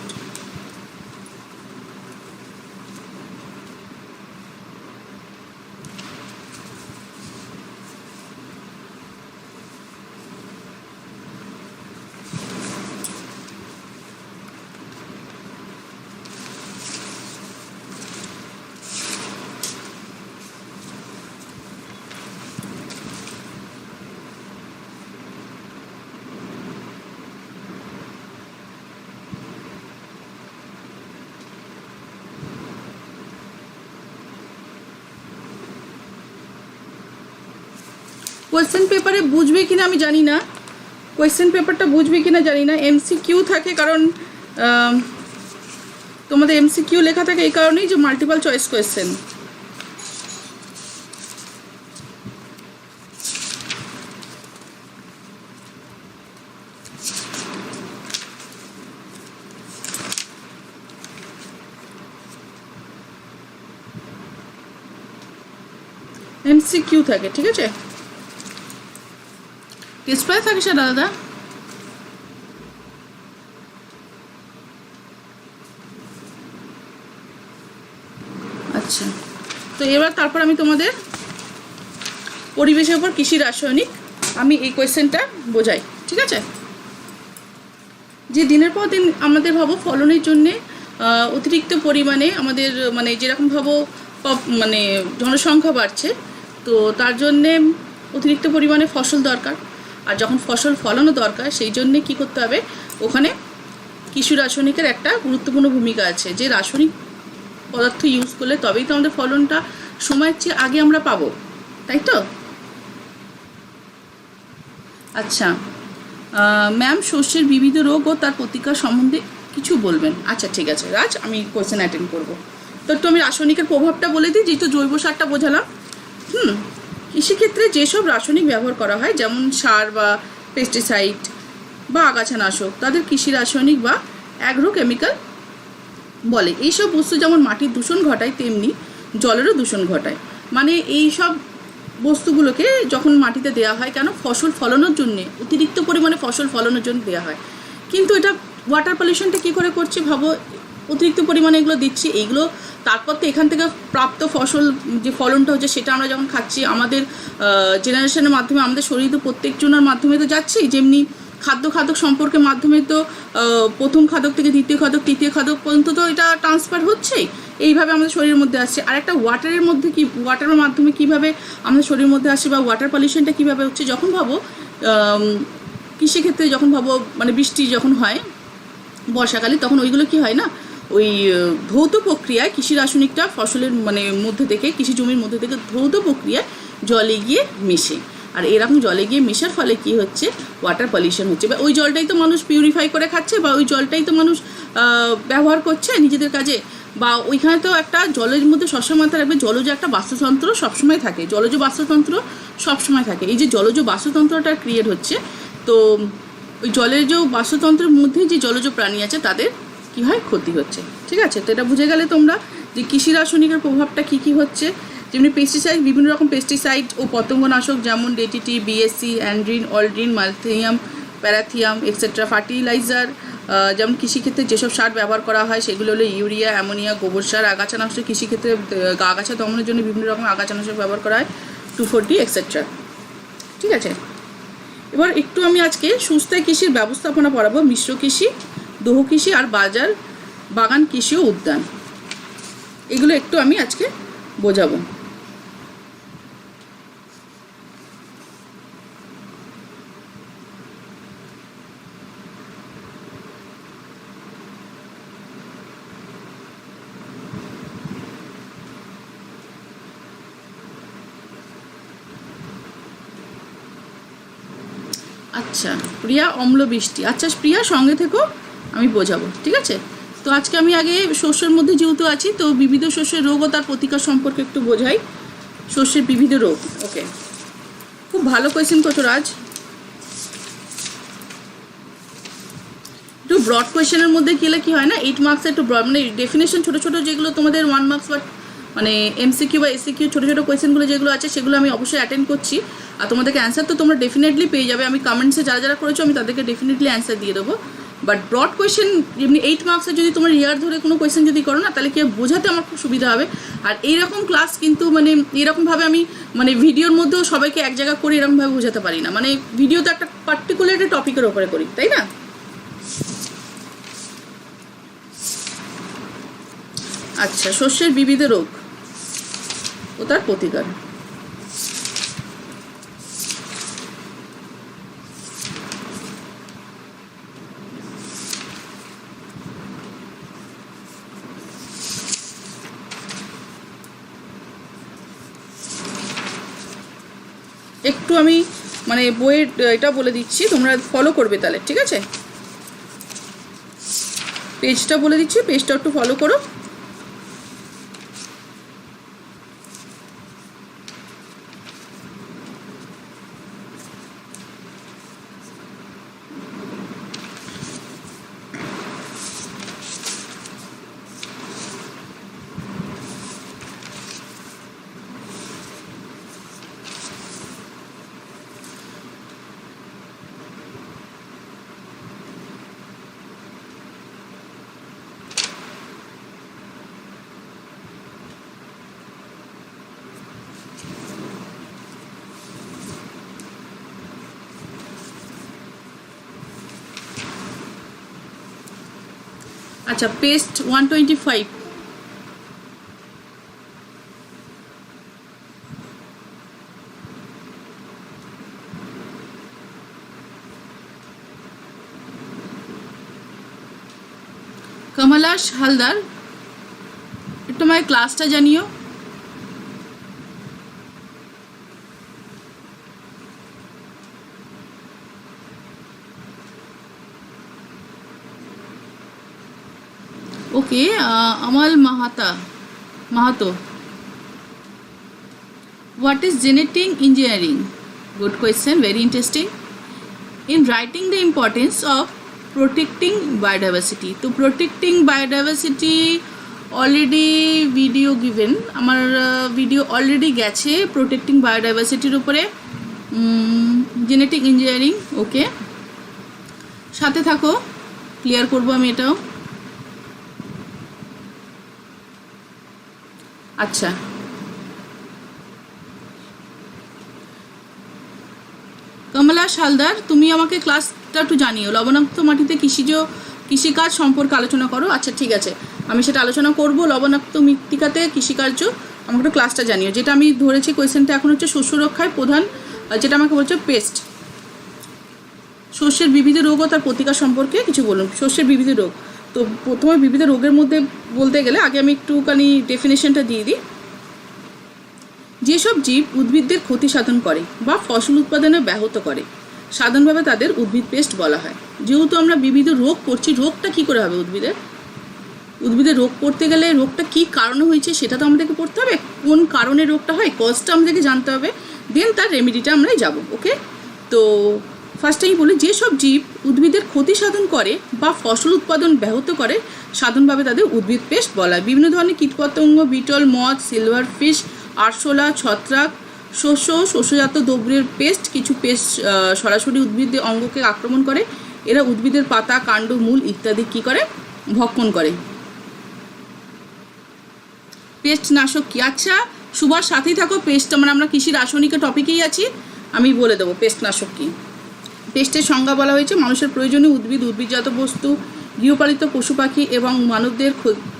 কোয়েশ্চেন পেপারে বুঝবে কিনা আমি জানি না, কোয়েশ্চেন পেপারটা বুঝবে কিনা জানি না। এমসিকিউ থাকে, কারণ তোমাদের এমসিকিউ লেখা থাকে এই কারণেই যে মাল্টিপল চয়েস কোয়েশ্চেন। এমসিকিউ থাকে, ঠিক আছে। ডিসপ্লে থাকে সেটা দাদা। আচ্ছা, তো এবার তারপর আমি তোমাদের পরিবেশের উপর কৃষি রাসায়নিক আমি এই কোয়েশ্চেনটা বোঝাই, ঠিক আছে। যে দিনের পর দিন আমাদের ভাবো ফলনের জন্যে অতিরিক্ত পরিমাণে আমাদের মানে যেরকম ভাবো মানে জনসংখ্যা বাড়ছে, তো তার জন্যে অতিরিক্ত পরিমাণে ফসল দরকার। আর যখন ফসল ফলানো দরকার, সেই জন্যে কী করতে হবে, ওখানে কৃষি রাসায়নিকের একটা গুরুত্বপূর্ণ ভূমিকা আছে। যে রাসায়নিক পদার্থ ইউজ করলে তবেই তো আমাদের ফলনটা সময়ের চেয়ে আগে আমরা পাবো, তাই তো। আচ্ছা ম্যাম, শস্যের বিবিধ রোগ ও তার প্রতিকার সম্বন্ধে কিছু বলবেন। আচ্ছা ঠিক আছে রাজ, আমি কোয়েশ্চেন অ্যাটেন্ড করবো। তো একটু আমি রাসায়নিকের প্রভাবটা বলে দিই, যেহেতু জৈব সারটা বোঝালাম। কৃষিক্ষেত্রে যেসব রাসায়নিক ব্যবহার করা হয়, যেমন সার বা পেস্টিসাইড বা আগাছানাশক, তাদের কৃষি রাসায়নিক বা অ্যাগ্রোকেমিক্যাল বলে। এইসব বস্তু যেমন মাটির দূষণ ঘটায়, তেমনি জলেরও দূষণ ঘটায়। মানে এই সব বস্তুগুলোকে যখন মাটিতে দেওয়া হয়, কেন, ফসল ফলানোর জন্যে, অতিরিক্ত পরিমাণে ফসল ফলানোর জন্য দেওয়া হয়। কিন্তু এটা ওয়াটার পলিউশনটা কী করে করছে ভাবো, অতিরিক্ত পরিমাণে এগুলো দিচ্ছি, এইগুলো তারপর তো এখান থেকে প্রাপ্ত ফসল যে ফলনটা হচ্ছে সেটা আমরা যখন খাচ্ছি, আমাদের জেনারেশনের মাধ্যমে আমাদের শরীর তো প্রত্যেকজনের মাধ্যমে তো যাচ্ছি। যেমনি খাদ্য সম্পর্কের মাধ্যমে তো প্রথম খাদক থেকে দ্বিতীয় খাদক, তৃতীয় খাদক পর্যন্ত তো এটা ট্রান্সফার হচ্ছেই, এইভাবে আমাদের শরীরের মধ্যে আসছে। আর একটা ওয়াটারের মধ্যে কি, ওয়াটারের মাধ্যমে কীভাবে আমাদের শরীরের মধ্যে আসছে, বা ওয়াটার পলিউশনটা কীভাবে হচ্ছে, যখন ভাবো কৃষিক্ষেত্রে যখন ভাবো মানে বৃষ্টি যখন হয় বর্ষাকালে, তখন ওইগুলো কি হয় না, ওই ধৌত প্রক্রিয়ায় কৃষি রাসায়নিকটা ফসলের মানে মধ্যে থেকে, কৃষি জমির মধ্যে থেকে ধৌত প্রক্রিয়ায় জলে গিয়ে মেশে। আর এরকম জলে গিয়ে মেশার ফলে কি হচ্ছে, ওয়াটার পলিউশন হচ্ছে। বা ওই জলটাই তো মানুষ পিউরিফাই করে খাচ্ছে, বা ওই জলটাই তো মানুষ ব্যবহার করছে নিজেদের কাজে। বা ওইখানে তো একটা জলের মধ্যে সবসময় মাথায় রাখবে, জলজ একটা বাস্তুতন্ত্র সবসময় থাকে, জলজ বাস্তুতন্ত্র সবসময় থাকে। এই যে জলজ বাস্তুতন্ত্রটা ক্রিয়েট হচ্ছে, তো ওই জলের যে বাস্তুতন্ত্রের মধ্যে যে জলজ প্রাণী আছে তাদের কী হয়, ক্ষতি হচ্ছে, ঠিক আছে। তো এটা বুঝে গেলে তোমরা যে কৃষি রাসায়নিকের প্রভাবটা কী কী হচ্ছে। যেমনি পেস্টিসাইড, বিভিন্ন রকম পেস্টিসাইড ও পতঙ্গনাশক, যেমন DDT, BSC, endrin, aldrin, malathion, parathion etcetera. Fertiliser, যেমন কৃষিক্ষেত্রে যেসব সার ব্যবহার করা হয় সেগুলো হলো ইউরিয়া, অ্যামোনিয়া, গোবর সার। আগাছানাশক, কৃষিক্ষেত্রে আগাছা দমনের জন্য বিভিন্ন রকম আগাছানাশক ব্যবহার করা হয়, 2,4-D এক্সেট্রা, ঠিক আছে। এবার একটু আমি আজকে সুস্থায় কৃষির ব্যবস্থাপনা পড়াবো, মিশ্র কৃষি, দোহ কৃষি আর বাগান কৃষি ও উদ্যান, এগুলো একটু আমি আজকে বোঝাবো। আচ্ছা প্রিয়া অম্ল বৃষ্টি, আচ্ছা প্রিয়া সঙ্গে থেকো, আমি বোঝাবো, ঠিক আছে। তো আজকে আমি আগে শস্যের মধ্যে যেহেতু আছি, তো বিবিধ শস্যের রোগ ও তার প্রতিকার সম্পর্কে একটু বোঝাই। শস্যের বিবিধ রোগ, ওকে, খুব ভালো কোয়েশ্চেন করছো রাজ। একটু ব্রড কোয়েশ্চেনের মধ্যে গেলে কি হয় না, 8 মার্কসে একটু ব্রড, মানে ডেফিনেশন ছোটো ছোটো যেগুলো তোমাদের 1 মার্কস বা মানে এমসিকিউ বা এসিকিউ ছোটো ছোটো কোয়েশ্চেনগুলো যেগুলো আছে সেগুলো আমি অবশ্যই অ্যাটেন্ড করছি। আর তোমাদেরকে অ্যান্সার তো তোমরা ডেফিনেটলি পেয়ে যাবে, আমি কমেন্টসে যারা যারা করেছো আমি তাদেরকে ডেফিনেটলি অ্যান্সার দিয়ে দেবো। বাট ব্রড কোয়েশ্চেন যেমনি 8 মার্কসে যদি তোমরা ইয়ার ধরে কোনো কোয়েশ্চেন যদি করো না, তাহলে কি বোঝাতে আমার খুব সুবিধা হবে। আর এইরকম ক্লাস কিন্তু মানে এরকমভাবে আমি মানে ভিডিওর মধ্যেও সবাইকে এক জায়গা করে এরকমভাবে বোঝাতে পারি না, মানে ভিডিও তো একটা পার্টিকুলার টপিকের ওপরে করি, তাই না। আচ্ছা, শস্যের বিবিধ রোগ ও তার প্রতিকার। একটু আমি মানে বইয়ের এটা বলে দিচ্ছি, তোমরা ফলো করবে তাহলে, ঠিক আছে। পেজটা বলে দিচ্ছি, পেজটা একটু ফলো করো। আচ্ছা, পেস্ট 125। কমলাস হালদার, একটু আমায় ক্লাসটা জানিও। ওকে, আমাল Mahato, what is genetic engineering? Good question, very interesting. In writing the importance of protecting biodiversity, তো protecting biodiversity already video given, আমার ভিডিও অলরেডি গেছে প্রোটেক্টিং বায়োডাইভার্সিটির উপরে, জেনেটিক ইঞ্জিনিয়ারিং। ওকে, সাথে থাকো, ক্লিয়ার করবো আমি এটাও। আচ্ছা, কমলা হালদার, তুমি আমাকে ক্লাসটা একটু জানিও, লবণাক্ত মাটিতে কৃষিকাজ সম্পর্কে আলোচনা করো। আচ্ছা ঠিক আছে, আমি সেটা আলোচনা করব। লবণাক্ত মৃত্তিকাতে কৃষিকার্য, আমাকে একটু ক্লাসটা জানিও। যেটা আমি ধরেছি কোয়েশ্চেনটা এখন হচ্ছে শস্য রক্ষায় প্রধান, যেটা আমাকে বলছে পেস্ট। শস্যের বিবিধ রোগ ও তার প্রতিকার সম্পর্কে কিছু বলুন। শস্যের বিবিধ রোগ, তো প্রথমে বিবিধ রোগের মধ্যে বলতে গেলে আগে আমি একটুখানি ডেফিনেশনটা দিয়ে দিই। যেসব জীব উদ্ভিদদের ক্ষতি সাধন করে বা ফসল উৎপাদনে ব্যাহত করে, সাধারণভাবে তাদের উদ্ভিদ পেস্ট বলা হয়। যেহেতু আমরা বিবিধ রোগ করছি, রোগটা কী করে হবে উদ্ভিদের রোগ করতে গেলে রোগটা কী কারণে হয়েছে সেটা তো আমাদেরকে পড়তে হবে, কোন কারণে রোগটা হয়, কজটা আমাদেরকে জানতে হবে, দেন তার রেমেডিটা আমরা যাব। ওকে, তো ফার্স্টে আমি বলি, যেসব জীব উদ্ভিদের ক্ষতি সাধন করে বা ফসল উৎপাদন ব্যাহত করে, সাধারণভাবে তাদের উদ্ভিদ পেস্ট বলা হয়। বিভিন্ন ধরনের কীটপতঙ্গ, বিটল, মথ, সিলভার ফিশ, আরশোলা, ছত্রাক, শস্যজাত দ্রব্যের পেস্ট, কিছু পেস্ট সরাসরি উদ্ভিদের অঙ্গকে আক্রমণ করে। এরা উদ্ভিদের পাতা, কাণ্ড, মূল ইত্যাদি কী করে, ভক্ষণ করে। পেস্ট নাশক কি? আচ্ছা সুভাষ, সাথেই থাকো। পেস্ট মানে আমরা কৃষি রাসায়নিকের টপিকেই আছি, আমি বলে দেবো পেস্ট নাশক কী। পেস্টের সংজ্ঞা বলা হয়েছে, মানুষের প্রয়োজনীয় উদ্ভিদজাত বস্তু, গৃহপালিত পশু পাখি এবং মানবদের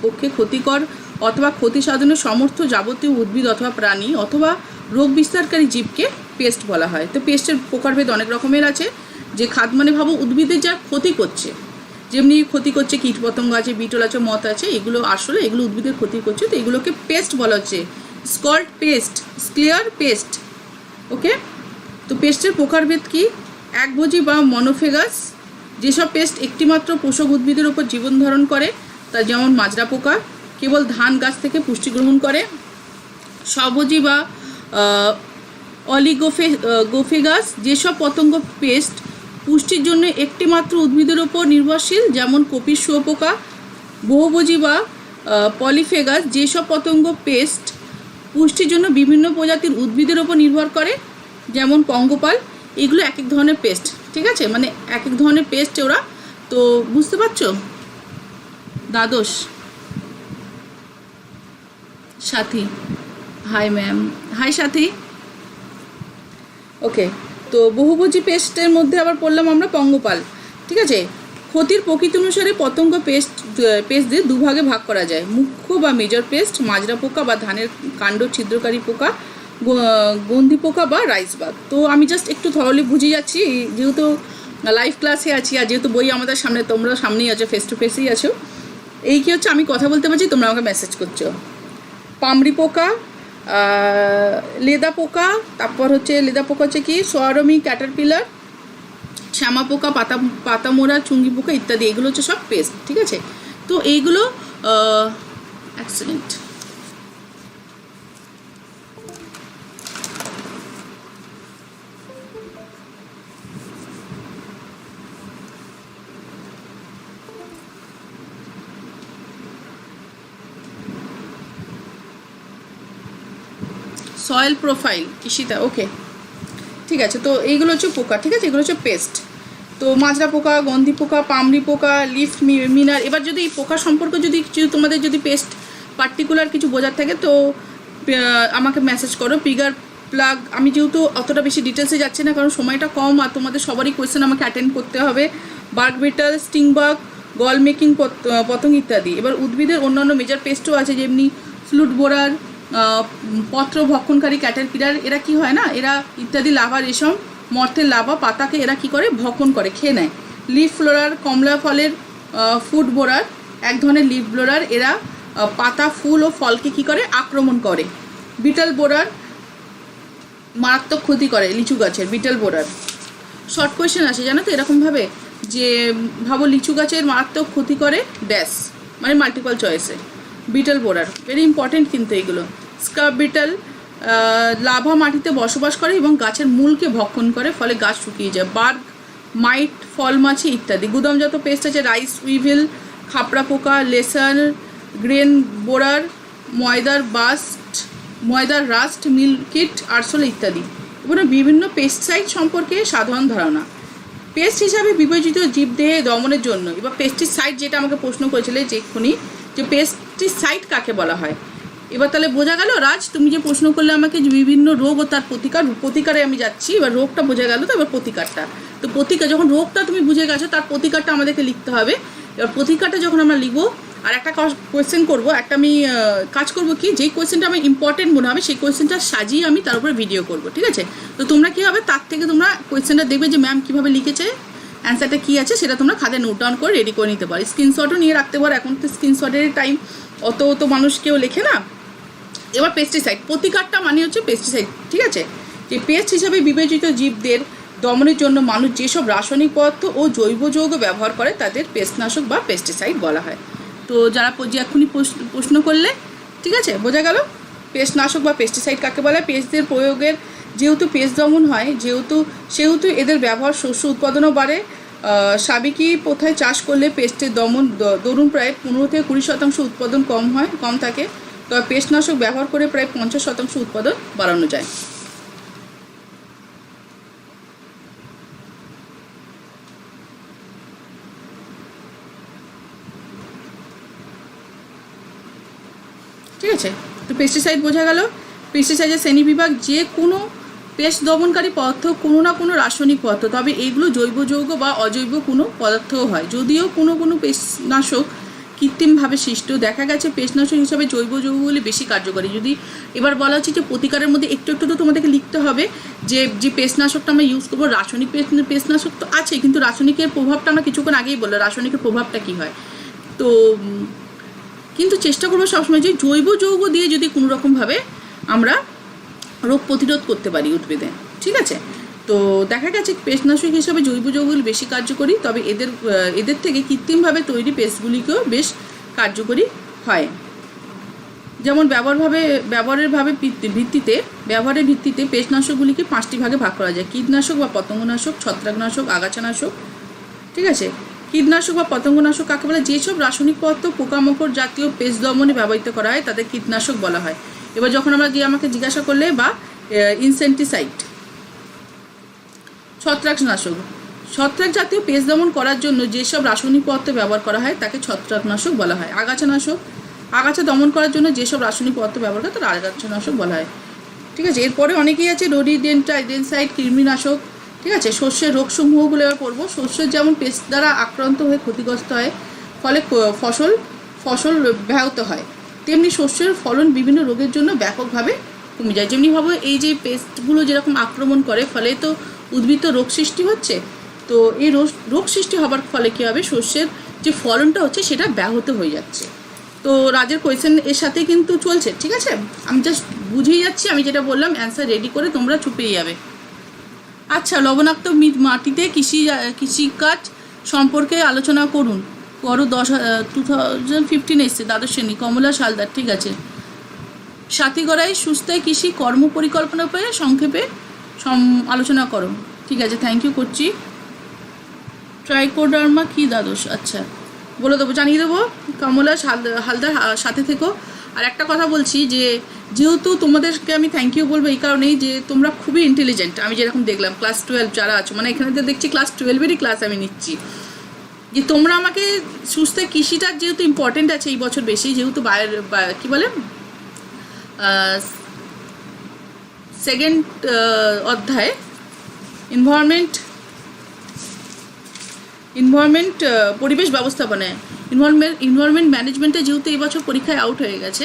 পক্ষে ক্ষতিকর অথবা ক্ষতি সাধনের সমর্থ যাবতীয় উদ্ভিদ অথবা প্রাণী অথবা রোগ বিস্তারকারী জীবকে পেস্ট বলা হয়। তো পেস্টের প্রকারভেদ অনেক রকমের আছে। যে খাদ মানে ভাবো উদ্ভিদের যা ক্ষতি করছে, যেমনি ক্ষতি করছে কীটপতঙ্গ আছে, বিটল আছে, মথ আছে, এগুলো আসলে এগুলো উদ্ভিদের ক্ষতি করছে, তো এগুলোকে পেস্ট বলা হচ্ছে। স্কল্ড পেস্ট, স্ক্লিয়ার পেস্ট। ওকে, তো পেস্টের প্রকারভেদ কি? একভোজী বা মনোফেগাস, যেসব পেস্ট একটিমাত্র পোষক উদ্ভিদের উপর জীবন ধারণ করে, তা যেমন মাজরা পোকা, কেবল ধান গাছ থেকে পুষ্টি গ্রহণ করে। স্বভোজী বা গোফেগাস, যেসব পতঙ্গ পেস্ট পুষ্টির জন্য একটিমাত্র উদ্ভিদের উপর নির্ভরশীল, যেমন কপির শুঁয়োপোকা। বহুভোজী বা পলিফেগাস, যেসব পতঙ্গ পেস্ট পুষ্টির জন্য বিভিন্ন প্রজাতির উদ্ভিদের উপর নির্ভর করে, যেমন পঙ্গপাল। এগুলো এক এক ধরনের পেস্ট, ঠিক আছে, মানে এক এক ধরনের পেস্ট ওরা। তো বুঝতে পারছো? দ্বাদশ সাথী, হাই ম্যাম, হাই সাথী। ওকে, তো বহুভোজী পেস্টের মধ্যে আবার পড়লাম আমরা পঙ্গপাল, ঠিক আছে। ক্ষতির প্রকৃতি অনুসারে পতঙ্গ পেস্টদের দুভাগে ভাগ করা যায়, মুখ্য বা মেজর পেস্ট, মাজরা পোকা বা ধানের কাণ্ড ছিদ্রকারী পোকা, গন্ধি পোকা বা রাইস বাগ। তো আমি জাস্ট একটু থরলি বুঝে যাচ্ছি, যেহেতু লাইভ ক্লাসে আছি আর যেহেতু বই আমাদের সামনে, তোমরা সামনেই আছো, ফেস টু ফেসেই আছো। এই কি হচ্ছে, আমি কথা বলতে পারছি, তোমরা আমাকে মেসেজ করছো। পামড়ি পোকা, লেদা পোকা, তারপর হচ্ছে লেদা পোকা হচ্ছে কি সোয়ারমি ক্যাটারপিলার, শ্যামা পোকা, পাতামোড়া, চুঙ্গি পোকা ইত্যাদি, এগুলো হচ্ছে সব পেস্ট, ঠিক আছে। তো এইগুলো এক্সেলেন্ট। সয়েল প্রোফাইল ঈশিতা, ওকে, ঠিক আছে। তো এইগুলো হচ্ছে পোকা, ঠিক আছে, এগুলো হচ্ছে পেস্ট। তো মাজরা পোকা, গন্ধি পোকা, পামড়ি পোকা, লিফ মিনার। এবার যদি এই পোকা সম্পর্কে যদি তোমাদের যদি পেস্ট পার্টিকুলার কিছু বোঝার থাকে তো আমাকে মেসেজ করো। পিগার প্লাগ, আমি যেহেতু অতটা বেশি ডিটেলসে যাচ্ছি না কারণ সময়টা কম আর তোমাদের সবারই কোয়েশ্চেন আমাকে অ্যাটেন্ড করতে হবে। বার্গ বিটল, স্টিং বাগ, গল মেকিং পতঙ্গ ইত্যাদি। এবার উদ্ভিদের অন্যান্য মেজর পেস্টও আছে, যেমনি ফ্লুট বোরার, পত্র ভক্ষণকারী ক্যাটারপিলার, এরা কি হয় না, এরা ইত্যাদি লাভা, রেশম, মর্তের লাভা পাতাকে এরা কি করে ভক্ষণ করে, খেয়ে নেয়। লিফ ব্লোরার, কমলা ফলের ফুড বোরার, এক ধরনের লিফ ব্লোরার, এরা পাতা, ফুল ও ফলকে কি করে আক্রমণ করে। বিটল বোরার মারাত্মক ক্ষতি করে লিচু গাছের, বিটল বোরার। শর্ট কোয়েশ্চেন আসে জানো তো এরকমভাবে, যে ভাবো লিচু গাছের মারাত্মক ক্ষতি করে ড্যাশ, মানে মাল্টিপল চয়েসে। বিটল বোরার ভেরি ইম্পর্টেন্ট কিন্তু এগুলো। স্কাব বিটল লাভা মাটিতে বসবাস করে এবং গাছের মূলকে ভক্ষণ করে, ফলে গাছ শুকিয়ে যায়। বার্গ মাইট, ফল মাছি ইত্যাদি। গুদামজাত পেস্ট আছে রাইস উইভিল, খাপড়া পোকা, লেসার, গ্রেন বোরার, ময়দার রাস্ট, মিল্কিট, আরশোলা ইত্যাদি। এবং বিভিন্ন পেস্টিসাইড সম্পর্কে সাধারণ ধারণা। পেস্ট হিসাবে বিবেচিত জীবদেহে দমনের জন্য, এবার পেস্টিসাইড যেটা আমাকে প্রশ্ন করেছিলে যেক্ষুনি, যে পেস্টিসাইড কাকে বলা হয়। এবার তাহলে বোঝা গেল রাজ, তুমি যে প্রশ্ন করলে আমাকে যে বিভিন্ন রোগ ও তার প্রতিকারে আমি যাচ্ছি। এবার রোগটা বোঝা গেল, তো এবার প্রতিকারটা। তো যখন রোগটা তুমি বুঝে গেছো তার প্রতিকারটা আমাদেরকে লিখতে হবে। এবার প্রতিকারটা যখন আমরা লিখবো, আর একটা কোয়েশ্চেন করবো, একটা আমি কাজ করবো কি, যেই কোয়েশ্চেনটা আমার ইম্পর্টেন্ট মনে হবে সেই কোয়েশ্চেনটা সাজিয়ে আমি তার উপরে ভিডিও করবো, ঠিক আছে। তো তোমরা কী হবে, তার থেকে তোমরা কোয়েশ্চেনটা দেখবে যে ম্যাম কীভাবে লিখেছে, অ্যান্সারটা কী আছে সেটা তোমরা খাতায় নোট ডাউন করে রেডি করে নিতে পারো। স্ক্রিনশটও নিয়ে রাখতে পারো, এখন তো স্ক্রিনশটের টাইম, অত মানুষ কেউ লেখে না। এবার পেস্টিসাইড, প্রতিকারটা মানে হচ্ছে পেস্টিসাইড, ঠিক আছে। যে পেস্ট হিসাবে বিবেচিত জীবদের দমনের জন্য মানুষ যেসব রাসায়নিক পদার্থ ও জৈব যৌগ ব্যবহার করে তাদের পেস্টনাশক বা পেস্টিসাইড বলা হয়। তো যারা এক্ষুনি প্রশ্ন করলে, ঠিক আছে, বোঝা গেল পেস্টনাশক বা পেস্টিসাইড কাকে বলে। পেস্টদের প্রয়োগের যেহেতু পেস্ট দমন হয়, সেহেতু এদের ব্যবহার শস্য উৎপাদনও বাড়ে। সাবেকি প্রথায় চাষ করলে পেস্টের দরুন প্রায় 15 থেকে 20% উৎপাদন কম থাকে। তবে পেস্টনাশক ব্যবহার করে প্রায় 50% উৎপাদন বাড়ানো যায়। ঠিক আছে, তো পেস্টিসাইড বোঝা গেল। পেস্টিসাইডের শ্রেণীবিভাগ, যে কোনো পেস্ট দমনকারী পদার্থ কোনো না কোনো রাসায়নিক পদার্থ, তবে এগুলো জৈব যৌগ বা অজৈব কোনো পদার্থও হয়। যদিও কোনো পেস্টনাশক কৃত্রিমভাবে সৃষ্ট, দেখা গেছে পেস্টনাশক হিসাবে জৈব যৌগগুলি বেশি কার্যকরী। যদি এবার বলা হচ্ছে যে প্রতিকারের মধ্যে একটু তো তোমাদেরকে লিখতে হবে যে পেস্টনাশকটা আমরা ইউজ করবো। রাসায়নিক পেস্টনাশক তো আছে, কিন্তু রাসায়নিকের প্রভাবটা আমরা কিছুক্ষণ আগেই বললাম, রাসায়নিকের প্রভাবটা কী হয়। তো কিন্তু চেষ্টা করবো সবসময় যে জৈব যৌগ দিয়ে যদি কোনো রকমভাবে আমরা রোগ প্রতিরোধ করতে পারি উদ্ভিদে, ঠিক আছে। তো দেখা গেছে পেস্টনাশক হিসাবে জৈব যৌগগুলি বেশি কার্যকরী, তবে এদের থেকে কৃত্রিমভাবে তৈরি পেস্টগুলিকেও বেশ কার্যকরী হয়। যেমন ব্যবহারের ভিত্তিতে পেস্টনাশকগুলিকে 5টি ভাগে ভাগ করা যায়: কীটনাশক বা পতঙ্গনাশক, ছত্রাকনাশক, আগাছানাশক। ঠিক আছে, কীটনাশক বা পতঙ্গনাশক কাকে বলে? যেসব রাসায়নিক পদার্থ পোকামাকড় জাতীয় পেস্ট দমনে ব্যবহৃত করা হয় তাদের কীটনাশক বলা হয়। এবার যখন আমাকে জিজ্ঞাসা করলে বা ইনসেক্টিসাইড। ছত্রাক জাতীয় পেস্ট দমন করার জন্য যেসব রাসায়নিক পদার্থ ব্যবহার করা হয় তাকে ছত্রাকনাশক বলা হয়। আগাছা দমন করার জন্য যেসব রাসায়নিক পদার্থ ব্যবহার করে তার আগাছানাশক বলা হয়। ঠিক আছে, এরপরে অনেকেই আছে রোডিডেন্টাইডেনসাইড, কৃমিনাশক। ঠিক আছে, শস্যের রোগসমূহগুলো এবার পড়বো। শস্যের যেমন পেস্ট দ্বারা আক্রান্ত হয়ে ক্ষতিগ্রস্ত হয়, ফলে ফসল ব্যাহত হয়, তেমনি শস্যের ফলন বিভিন্ন রোগের জন্য ব্যাপকভাবে কমে যায়। যেমনিভাবে এই যে পেস্টগুলো যেরকম আক্রমণ করে, ফলে তো উদ্ভিদ রোগ সৃষ্টি হচ্ছে। তো এই রোগ সৃষ্টি হবার ফলে কী হবে? শস্যের যে ফলনটা হচ্ছে সেটা ব্যাহত হয়ে যাচ্ছে। তো রাজের কোয়েশ্চেন এর সাথে কিন্তু চলছে। ঠিক আছে, আমি জাস্ট বুঝেই যাচ্ছি, আমি যেটা বললাম অ্যান্সার রেডি করে তোমরা চুপেই যাবে। আচ্ছা, লবণাক্ত মাটিতে কৃষিকাজ সম্পর্কে আলোচনা করুন। 2015 এসছে দ্বাদশ শ্রেণী, কমলা সালদার। ঠিক আছে, সাথীগড়াই সুস্থায় কৃষি কর্ম পরিকল্পনা পেয়ে সংক্ষেপে আলোচনা করো। ঠিক আছে, থ্যাংক ইউ করছি। ট্রাইকোডার্মা কি দ্বাদশ? আচ্ছা, বলে দেবো, জানিয়ে দেবো। কমলা হালদার সাথে থেকো। আর একটা কথা বলছি, যেহেতু তোমাদেরকে আমি থ্যাংক ইউ বলবো এই কারণেই যে তোমরা খুবই ইন্টেলিজেন্ট। আমি যেরকম দেখলাম ক্লাস 12 যারা আছো, মানে এখানে তো দেখছি ক্লাস 12-এরই ক্লাস আমি নিচ্ছি, যে তোমরা আমাকে সুস্থ কৃষিটার যেহেতু ইম্পর্টেন্ট আছে এই বছর বেশি, যেহেতু কী বলে সেকেন্ড অধ্যায় ইনভায়রনমেন্ট পরিবেশ ব্যবস্থাপনায় ইনভায়রনমেন্ট ম্যানেজমেন্টে যেহেতু এই বছর পরীক্ষায় আউট হয়ে গেছে,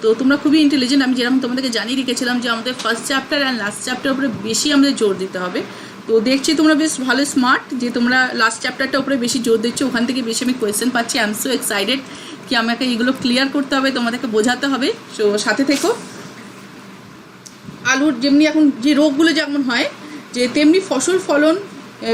তো তোমরা খুবই ইন্টেলিজেন্ট। আমি যেরকম তোমাদেরকে জানিয়ে রেখেছিলাম যে আমাদের first chapter and last chapter উপরে বেশি আমাদের জোর দিতে হবে। তো দেখছি তোমরা বেশ ভালো স্মার্ট, যে তোমরা লাস্ট চ্যাপ্টারটা উপরে বেশি জোর দিচ্ছ, ওখান থেকে বেশি আমি কোয়েশ্চেন পাচ্ছি। আই এম সো এক্সাইটেড কি আমাকে এগুলো ক্লিয়ার করতে হবে, তোমাদেরকে বোঝাতে হবে। সো সাথে থেকো। আলুর যেমনি এখন যে রোগগুলো যেমন হয়, যে তেমনি ফসল ফলন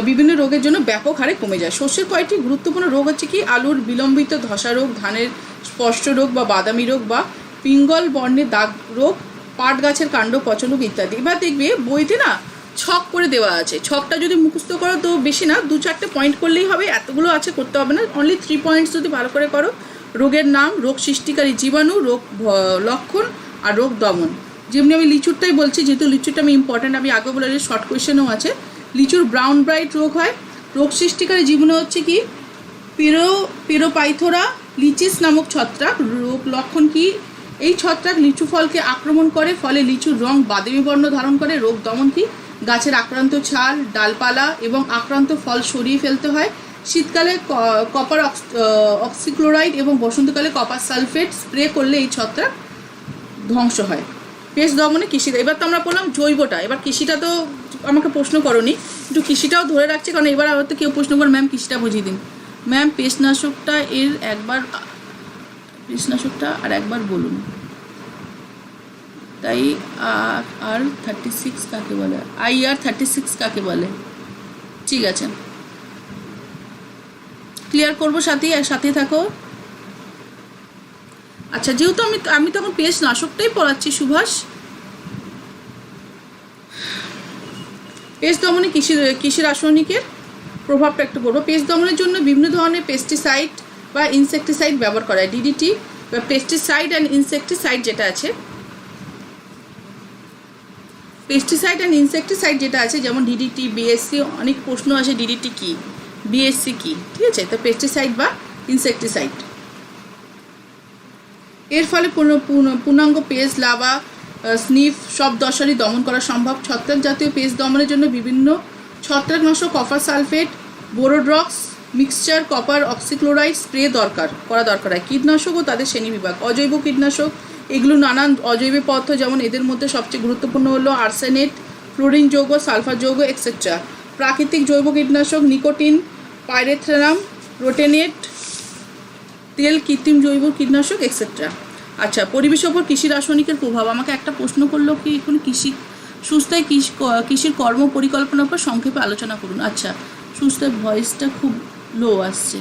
বিভিন্ন রোগের জন্য ব্যাপক হারে কমে যায়। শস্যের কয়েকটি গুরুত্বপূর্ণ রোগ হচ্ছে কি? আলুর বিলম্বিত ধসা রোগ, ধানের স্পষ্ট রোগ বা বাদামি রোগ বা পিঙ্গল বর্ণের দাগ রোগ, পাট গাছের কাণ্ড পচন রোগ ইত্যাদি। এবার দেখবে বইতে না ছক করে দেওয়া আছে। ছকটা যদি মুখস্থ করো তো বেশি না, 2-4টে পয়েন্ট করলেই হবে, এতগুলো আছে করতে হবে না। অনলি 3 পয়েন্টস যদি ভালো করে করো: রোগের নাম, রোগ সৃষ্টিকারী জীবাণু, রোগ লক্ষণ আর রোগ দমন। যেমনি আমি লিচুরটাই বলছি, যেহেতু লিচুরটা আমি ইম্পর্টেন্ট, আমি আগে বলে শর্ট কোয়েশ্চেনও আছে। লিচুর ব্রাউন ব্রাইট রোগ হয়। রোগ সৃষ্টিকারী জীবাণু হচ্ছে কি? পিরোপাইথোরা লিচিস নামক ছত্রাক। রোগ লক্ষণ কি? এই ছত্রাক লিচু ফলকে আক্রমণ করে, ফলে লিচুর রং বাদামি বর্ণ ধারণ করে। রোগ দমন কি? গাছের আক্রান্ত ছাল, ডালপালা এবং আক্রান্ত ফল সরিয়ে ফেলতে হয়। শীতকালে কপার অক্সিক্লোরাইড এবং বসন্তকালে কপার সালফেট স্প্রে করলে এই ছত্রাক ধ্বংস হয়। পেস্ট দমনে কৃষিটা। এবার তো আমরা বললাম জৈবটা, এবার কৃষিটা তো আমাকে প্রশ্ন করোনি, একটু কৃষিটাও ধরে রাখছি, কারণ এবার হয়তো কেউ প্রশ্ন করে ম্যাম কৃষিটা বুঝিয়ে দিন। ম্যাম পেস্টনাশকটা আর একবার বলুন। তাই IR36 কাকে বলে? IR36 কাকে বলে? ঠিক আছে, ক্লিয়ার করবো সাথে থাকো। আচ্ছা, যেহেতু আমি তখন পেস্টনাশকটাই পড়াচ্ছি সুভাষ। পেস্ট দমনে কৃষি রাসায়নিকের প্রভাবটা একটু পড়বো। পেস্ট দমনের জন্য বিভিন্ন ধরনের পেস্টিসাইড বা ইনসেকটিসাইড ব্যবহার করা হয়। ডিডিটি বা পেস্টিসাইড অ্যান্ড ইনসেকটিসাইড যেটা আছে, যেমন ডিডিটি, বিএসসি। অনেক প্রশ্ন আসে ডিডিটি কি, বিএসসি কি। ঠিক আছে, তো পেস্টিসাইড বা ইনসেকটিসাইড। এর ফলে পূর্ণাঙ্গ পেস্ট, লার্ভা, স্নিফ সব দশারই দমন করা সম্ভব। ছত্রাক জাতীয় পেস্ট দমনের জন্য বিভিন্ন ছত্রাকনাশক, copper sulphate, Bordeaux mixture, copper oxychloride spray করা দরকার হয়। কীটনাশক ও তাদের শ্রেণীবিভাগ। অজৈব কীটনাশক, এগুলো নানান অজৈব পদার্থ, যেমন এদের মধ্যে সবচেয়ে গুরুত্বপূর্ণ হলো আর্সেনেট, ফ্লোরিন যৌগ, সালফার যৌগ, এক্সেট্রা। প্রাকৃতিক জৈব কীটনাশক নিকোটিন, পাইরেথ্রাম, রোটেনেট, তেল, কৃত্রিম জৈব কীটনাশক, এক্সেট্রা। আচ্ছা, পরিবেশের ওপর কৃষি রাসায়নিকের প্রভাব। আমাকে একটা প্রশ্ন করলো কি এখন কৃষি সুস্থায় কৃষির কর্ম পরিকল্পনার উপর সংক্ষেপে আলোচনা করুন। আচ্ছা, সুস্থায় ভয়েসটা খুব লো আসছে।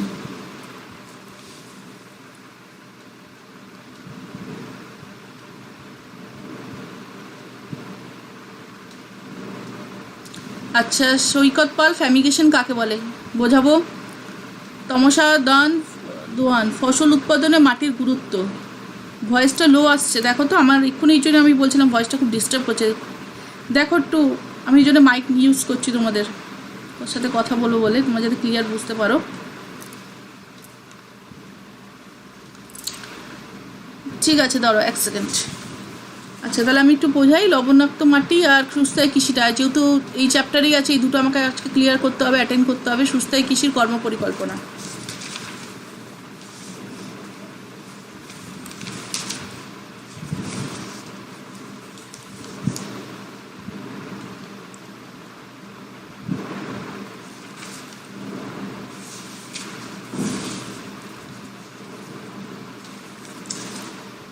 আচ্ছা, সৈকত পাল, ফ্যামিগেশন কাকে বলে বোঝাবো। তমসা দোয়ান, ফসল উৎপাদনে মাটির গুরুত্ব। ভয়েসটা লো আসছে, দেখো তো। আমার এক্ষুনি এই জন্য আমি বলছিলাম ভয়েসটা খুব ডিস্টার্ব করছে। দেখো একটু, আমি এই জন্য মাইক ইউজ করছি তোমাদের সাথে কথা বলবো বলে, তোমরা যাতে ক্লিয়ার বুঝতে পারো। ঠিক আছে, দাঁড়ো 1 সেকেন্ড। আচ্ছা, তাহলে আমি একটু বোঝাই। লবণাক্ত মাটি আর সুস্থায়ী কৃষিটা, যেহেতু এই চ্যাপ্টারেই আছে, এই দুটো আমাকে আজকে ক্লিয়ার করতে হবে, অ্যাটেন্ড করতে হবে। সুস্থায়ী কৃষির কর্ম পরিকল্পনা।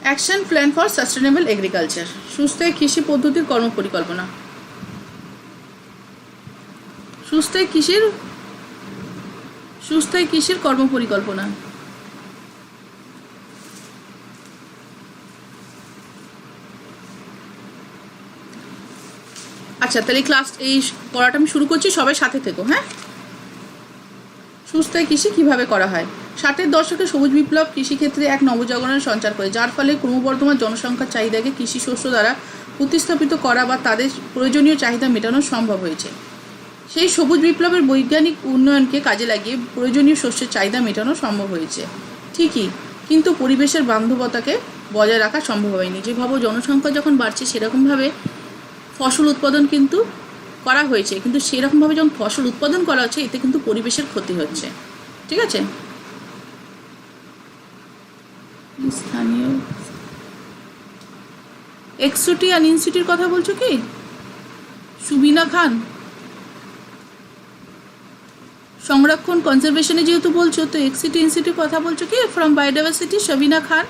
Action plan for sustainable agriculture, সুস্থায়ী কৃষি পদ্ধতির কর্ম পরিকল্পনা। সুস্থায়ী কৃষির কর্ম পরিকল্পনা। আচ্ছা, তাহলে এই পড়াটা আমি শুরু করছি, সবাই সাথে থেকো, হ্যাঁ। সুস্থায়ী কৃষি কিভাবে করা হয়। 60-এর দশকে সবুজ বিপ্লব কৃষিক্ষেত্রে এক নবজাগরণের সঞ্চার করে, যার ফলে ক্রমবর্ধমান জনসংখ্যার চাহিদাকে কৃষি শস্য দ্বারা প্রতিস্থাপিত করা বা তাদের প্রয়োজনীয় চাহিদা মেটানো সম্ভব হয়েছে। সেই সবুজ বিপ্লবের বৈজ্ঞানিক উন্নয়নকে কাজে লাগিয়ে প্রয়োজনীয় শস্যের চাহিদা মেটানো সম্ভব হয়েছে ঠিকই, কিন্তু পরিবেশের বান্ধবতাকে বজায় রাখা সম্ভব হয়নি। যেভাবে জনসংখ্যা যখন বাড়ছে সেরকমভাবে ফসল উৎপাদন কিন্তু করা হয়েছে, কিন্তু সেরকমভাবে যখন ফসল উৎপাদন করা হচ্ছে এতে কিন্তু পরিবেশের ক্ষতি হচ্ছে। ঠিক আছে, স্থানীয় এক্সিটি আর ইনসিটির কথা বলছো কি সুবিনা খান? সংরক্ষণ কনজারভেশনে যেহেতু বলছো, তো এক্সিটি ইনসিটির কথা বলছো কি ফ্রম বায়োডাইভার্সিটি, সবিনা খান?